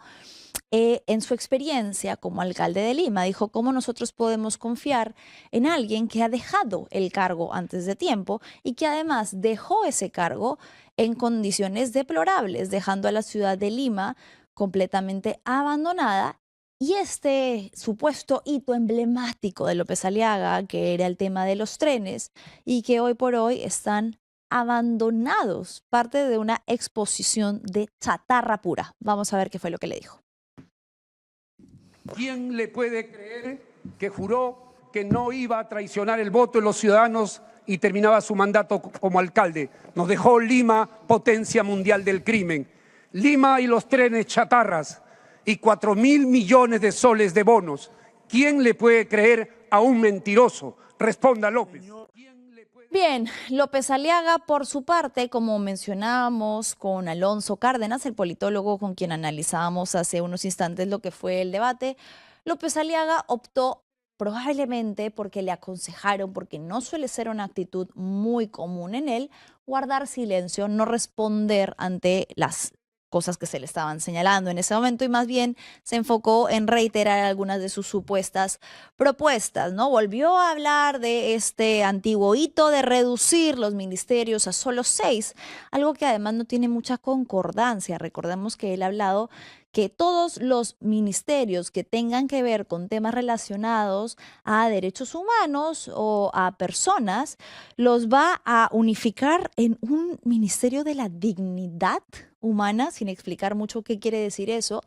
en su experiencia como alcalde de Lima. Dijo: ¿cómo nosotros podemos confiar en alguien que ha dejado el cargo antes de tiempo y que además dejó ese cargo en condiciones deplorables, dejando a la ciudad de Lima completamente abandonada? Y este supuesto hito emblemático de López Aliaga, que era el tema de los trenes, y que hoy por hoy están abandonados, parte de una exposición de chatarra pura. Vamos a ver qué fue lo que le dijo. ¿Quién le puede creer que juró que no iba a traicionar el voto de los ciudadanos y terminaba su mandato como alcalde? Nos dejó Lima, potencia mundial del crimen. Lima y los trenes chatarras y 4.000 millones de soles de bonos. ¿Quién le puede creer a un mentiroso? Responda, López. Bien, López Aliaga, por su parte, como mencionábamos con Alonso Cárdenas, el politólogo con quien analizábamos hace unos instantes lo que fue el debate, López Aliaga optó, probablemente porque le aconsejaron, porque no suele ser una actitud muy común en él, guardar silencio, no responder ante las cosas que se le estaban señalando en ese momento, y más bien se enfocó en reiterar algunas de sus supuestas propuestas, ¿no? Volvió a hablar de este antiguo hito de reducir los ministerios a solo 6, algo que además no tiene mucha concordancia. Recordemos que él ha hablado que todos los ministerios que tengan que ver con temas relacionados a derechos humanos o a personas, los va a unificar en un ministerio de la dignidad humana, sin explicar mucho qué quiere decir eso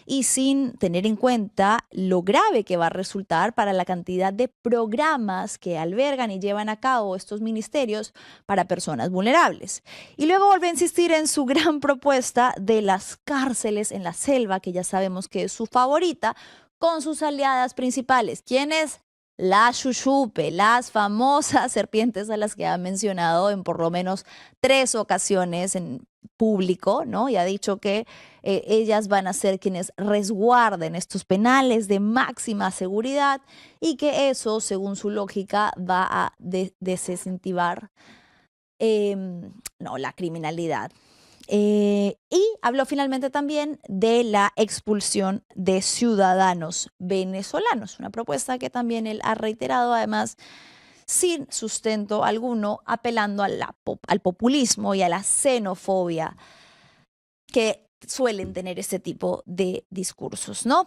y sin tener en cuenta lo grave que va a resultar para la cantidad de programas que albergan y llevan a cabo estos ministerios para personas vulnerables. Y luego volvió a insistir en su gran propuesta de las cárceles en la selva, que ya sabemos que es su favorita, con sus aliadas principales. ¿Quiénes? La Xuxupe, las famosas serpientes a las que ha mencionado en por lo menos 3 ocasiones en público, ¿no? Y ha dicho que ellas van a ser quienes resguarden estos penales de máxima seguridad y que eso, según su lógica, va a desincentivar la criminalidad. Y habló finalmente también de la expulsión de ciudadanos venezolanos, una propuesta que también él ha reiterado, además sin sustento alguno, apelando al populismo y a la xenofobia que suelen tener este tipo de discursos, ¿no?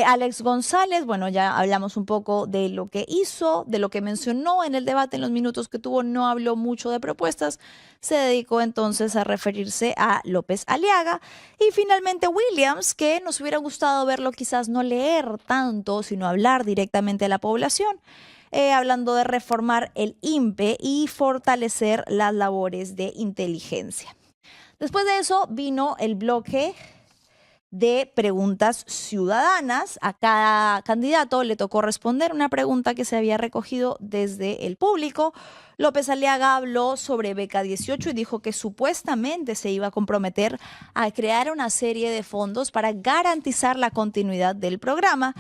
Alex González, bueno, ya hablamos un poco de lo que hizo, de lo que mencionó en el debate en los minutos que tuvo, no habló mucho de propuestas, se dedicó entonces a referirse a López Aliaga y finalmente Williams, que nos hubiera gustado verlo quizás no leer tanto, sino hablar directamente a la población, hablando de reformar el INPE y fortalecer las labores de inteligencia. Después de eso vino el bloque de preguntas ciudadanas. A cada candidato le tocó responder una pregunta que se había recogido desde el público. López Aliaga habló sobre Beca 18 y dijo que supuestamente se iba a comprometer a crear una serie de fondos para garantizar la continuidad del programa.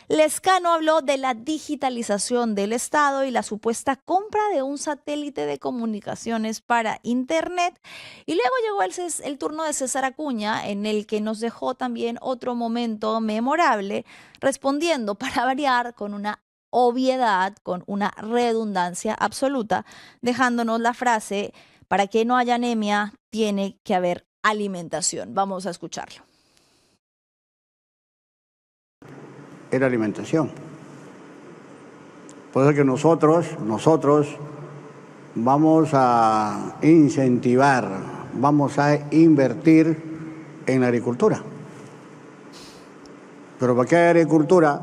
Lescano habló de la digitalización del Estado y la supuesta compra de un satélite de comunicaciones para Internet. Y luego llegó el turno de César Acuña, en el que nos dejó también otro momento memorable, respondiendo para variar con una obviedad, con una redundancia absoluta, dejándonos la frase: para que no haya anemia, tiene que haber alimentación. Vamos a escucharlo. Era alimentación. Por eso que nosotros vamos a incentivar, vamos a invertir en la agricultura. Pero para que haya agricultura,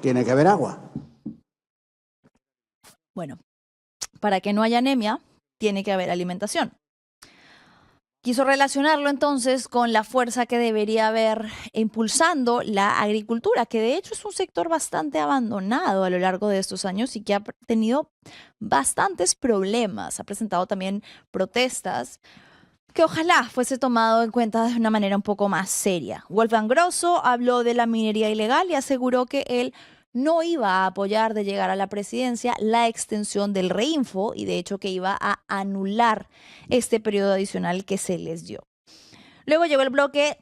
tiene que haber agua. Bueno, para que no haya anemia, tiene que haber alimentación. Quiso relacionarlo entonces con la fuerza que debería haber impulsando la agricultura, que de hecho es un sector bastante abandonado a lo largo de estos años y que ha tenido bastantes problemas. Ha presentado también protestas que ojalá fuese tomado en cuenta de una manera un poco más seria. Wolfgang Grosso habló de la minería ilegal y aseguró que él no iba a apoyar de llegar a la presidencia la extensión del Reinfo y de hecho que iba a anular este periodo adicional que se les dio. Luego llegó el bloque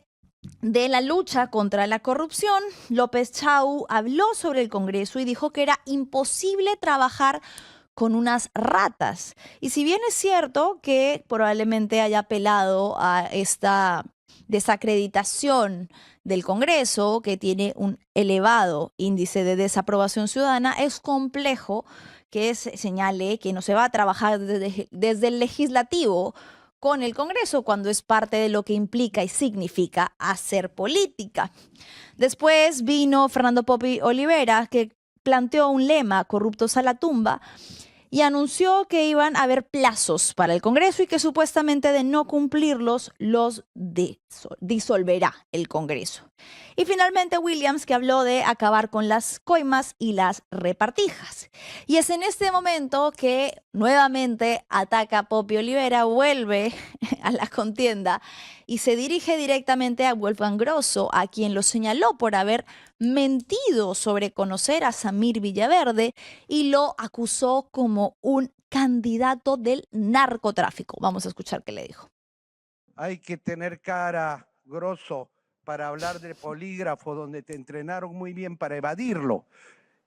de la lucha contra la corrupción. López Chau habló sobre el Congreso y dijo que era imposible trabajar con unas ratas. Y si bien es cierto que probablemente haya apelado a esta desacreditación del Congreso, que tiene un elevado índice de desaprobación ciudadana, es complejo que se señale que no se va a trabajar desde el legislativo con el Congreso cuando es parte de lo que implica y significa hacer política. Después vino Fernando Popi Olivera, que planteó un lema: corruptos a la tumba, y anunció que iban a haber plazos para el Congreso y que supuestamente de no cumplirlos los disolverá el Congreso. Y finalmente Williams, que habló de acabar con las coimas y las repartijas. Y es en este momento que nuevamente ataca a Popi Olivera, vuelve a la contienda y se dirige directamente a Wolfgang Grosso, a quien lo señaló por haber mentido sobre conocer a Samir Villaverde y lo acusó como un candidato del narcotráfico. Vamos a escuchar qué le dijo. Hay que tener cara, Grosso, para hablar de polígrafo, donde te entrenaron muy bien para evadirlo.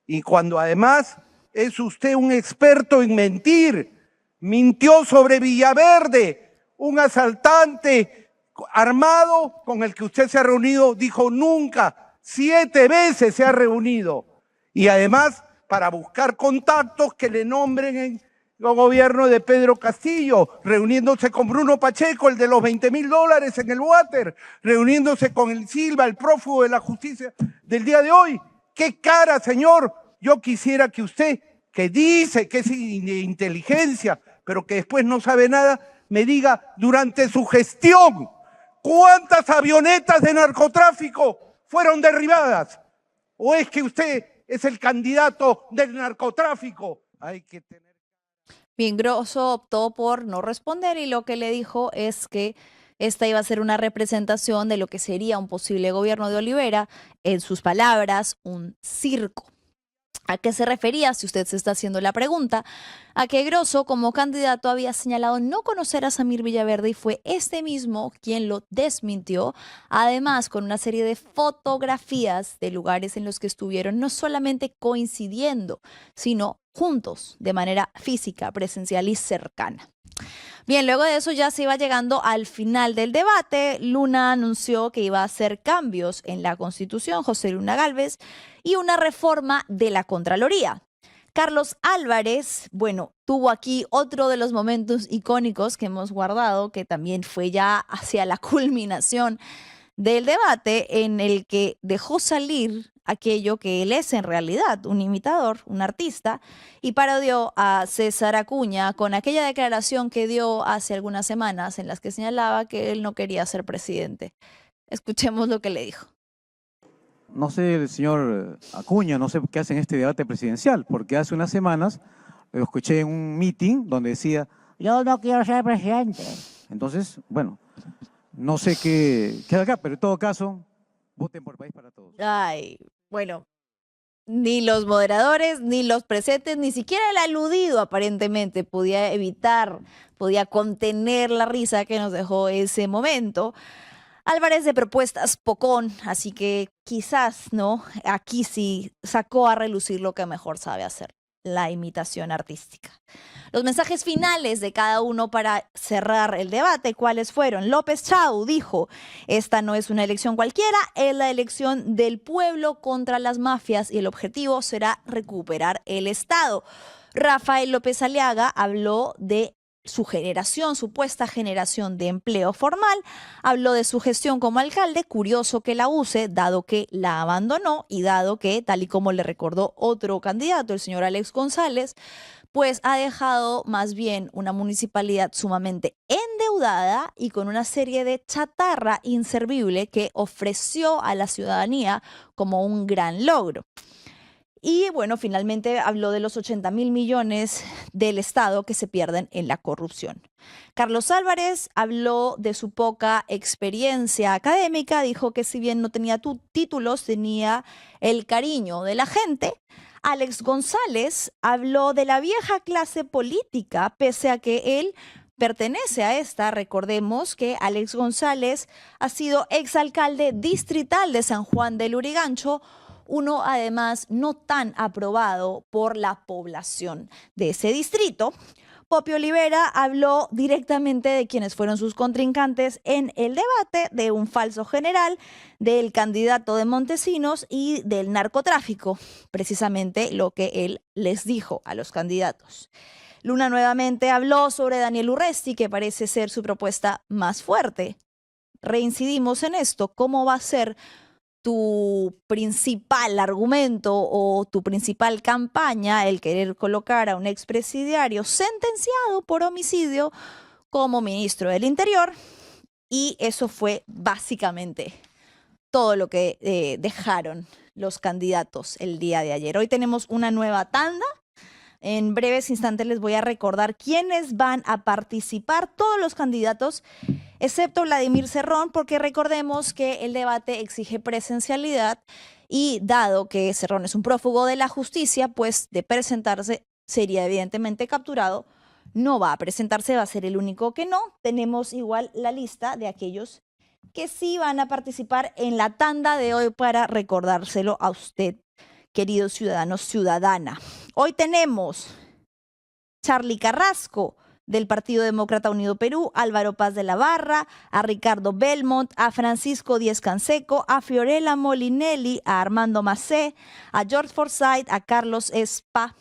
Y cuando además es usted un experto en mentir, mintió sobre Villaverde, un asaltante armado con el que usted se ha reunido, dijo nunca, 7 veces se ha reunido. Y además para buscar contactos que le nombren en el gobierno de Pedro Castillo, reuniéndose con Bruno Pacheco, el de los $20.000 en el water, reuniéndose con el Silva, el prófugo de la justicia del día de hoy. ¡Qué cara, señor! Yo quisiera que usted, que dice que es de inteligencia, pero que después no sabe nada, me diga durante su gestión cuántas avionetas de narcotráfico fueron derribadas. ¿O es que usted es el candidato del narcotráfico? Hay que tener... Bien, Grosso optó por no responder y lo que le dijo es que esta iba a ser una representación de lo que sería un posible gobierno de Olivera, en sus palabras, un circo. ¿A qué se refería? Si usted se está haciendo la pregunta, a que Grosso como candidato había señalado no conocer a Samir Villaverde y fue este mismo quien lo desmintió, además con una serie de fotografías de lugares en los que estuvieron no solamente coincidiendo, sino juntos, de manera física, presencial y cercana. Bien, luego de eso ya se iba llegando al final del debate. Luna anunció que iba a hacer cambios en la Constitución, José Luna Gálvez, y una reforma de la Contraloría. Carlos Álvarez, bueno, tuvo aquí otro de los momentos icónicos que hemos guardado, que también fue ya hacia la culminación del debate, en el que dejó salir aquello que él es en realidad, un imitador, un artista, y parodió a César Acuña con aquella declaración que dio hace algunas semanas en las que señalaba que él no quería ser presidente. Escuchemos lo que le dijo. No sé, el señor Acuña, no sé qué hace en este debate presidencial, porque hace unas semanas lo escuché en un meeting donde decía, yo no quiero ser presidente. Entonces, bueno, no sé qué acá, pero en todo caso, voten por País para Todos. Ay, bueno, ni los moderadores, ni los presentes, ni siquiera el aludido aparentemente podía evitar, podía contener la risa que nos dejó ese momento. Álvarez de propuestas pocón, así que quizás, ¿no? Aquí sí sacó a relucir lo que mejor sabe hacer, la imitación artística. Los mensajes finales de cada uno para cerrar el debate, ¿cuáles fueron? López Chau dijo, esta no es una elección cualquiera, es la elección del pueblo contra las mafias y el objetivo será recuperar el Estado. Rafael López Aliaga habló de su generación, supuesta generación de empleo formal, habló de su gestión como alcalde, curioso que la use, dado que la abandonó y dado que, tal y como le recordó otro candidato, el señor Alex González, pues ha dejado más bien una municipalidad sumamente endeudada y con una serie de chatarra inservible que ofreció a la ciudadanía como un gran logro. Y bueno, finalmente habló de los 80.000 millones del Estado que se pierden en la corrupción. Carlos Álvarez habló de su poca experiencia académica, dijo que si bien no tenía títulos, tenía el cariño de la gente. Alex González habló de la vieja clase política, pese a que él pertenece a esta. Recordemos que Alex González ha sido exalcalde distrital de San Juan del Lurigancho, uno además no tan aprobado por la población de ese distrito. Poppy Olivera habló directamente de quienes fueron sus contrincantes en el debate, de un falso general, del candidato de Montesinos y del narcotráfico, precisamente lo que él les dijo a los candidatos. Luna nuevamente habló sobre Daniel Urresti, que parece ser su propuesta más fuerte. Reincidimos en esto, ¿cómo va a ser tu principal argumento o tu principal campaña el querer colocar a un expresidiario sentenciado por homicidio como ministro del Interior? Y eso fue básicamente todo lo que dejaron los candidatos el día de ayer. Hoy tenemos una nueva tanda. En breves instantes les voy a recordar quiénes van a participar, todos los candidatos, excepto Vladimir Cerrón, porque recordemos que el debate exige presencialidad y dado que Cerrón es un prófugo de la justicia, pues de presentarse sería evidentemente capturado. No va a presentarse, va a ser el único que no. Tenemos igual la lista de aquellos que sí van a participar en la tanda de hoy para recordárselo a usted, querido ciudadano, ciudadana. Hoy tenemos Charly Carrasco, del Partido Demócrata Unido Perú, Álvaro Paz de la Barra, a Ricardo Belmont, a Francisco Díez Canseco, a Fiorella Molinelli, a Armando Macé, a George Forsyth, a Carlos Espa,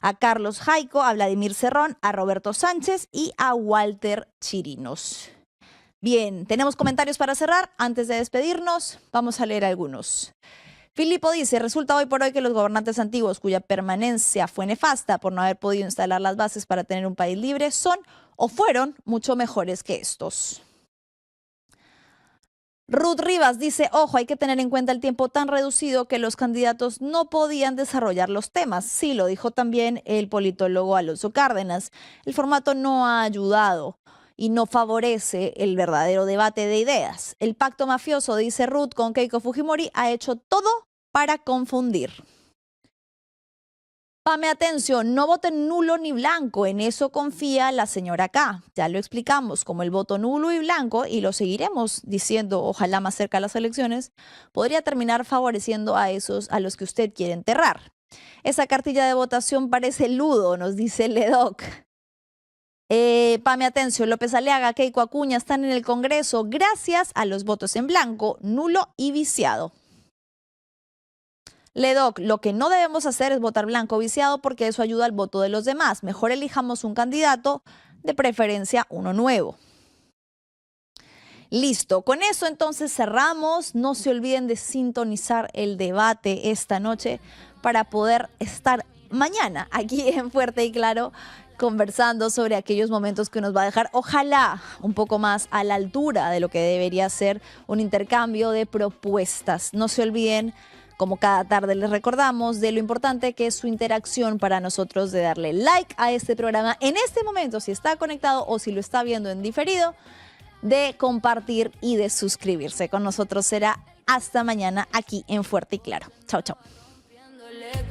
a Carlos Jaico, a Vladimir Cerrón, a Roberto Sánchez y a Walter Chirinos. Bien, tenemos comentarios para cerrar. Antes de despedirnos, vamos a leer algunos. Filipo dice, resulta hoy por hoy que los gobernantes antiguos, cuya permanencia fue nefasta por no haber podido instalar las bases para tener un país libre, son o fueron mucho mejores que estos. Ruth Rivas dice, ojo, hay que tener en cuenta el tiempo tan reducido que los candidatos no podían desarrollar los temas. Sí, lo dijo también el politólogo Alonso Cárdenas. El formato no ha ayudado y no favorece el verdadero debate de ideas. El pacto mafioso, dice Ruth, con Keiko Fujimori ha hecho todo para confundir. Pame atención, no voten nulo ni blanco, en eso confía la señora K. Ya lo explicamos, como el voto nulo y blanco, y lo seguiremos diciendo, ojalá más cerca de las elecciones, podría terminar favoreciendo a esos a los que usted quiere enterrar. Esa cartilla de votación parece ludo, nos dice Ledoc. Pame Atencio, López Aliaga, Keiko Acuña están en el Congreso gracias a los votos en blanco, nulo y viciado. Ledoc, lo que no debemos hacer es votar blanco o viciado porque eso ayuda al voto de los demás. Mejor elijamos un candidato, de preferencia uno nuevo. Listo, con eso entonces cerramos. No se olviden de sintonizar el debate esta noche para poder estar mañana aquí en Fuerte y Claro conversando sobre aquellos momentos que nos va a dejar, ojalá, un poco más a la altura de lo que debería ser un intercambio de propuestas. No se olviden, como cada tarde les recordamos, de lo importante que es su interacción para nosotros, de darle like a este programa en este momento, si está conectado o si lo está viendo en diferido, de compartir y de suscribirse. Con nosotros será hasta mañana aquí en Fuerte y Claro. Chao, chao.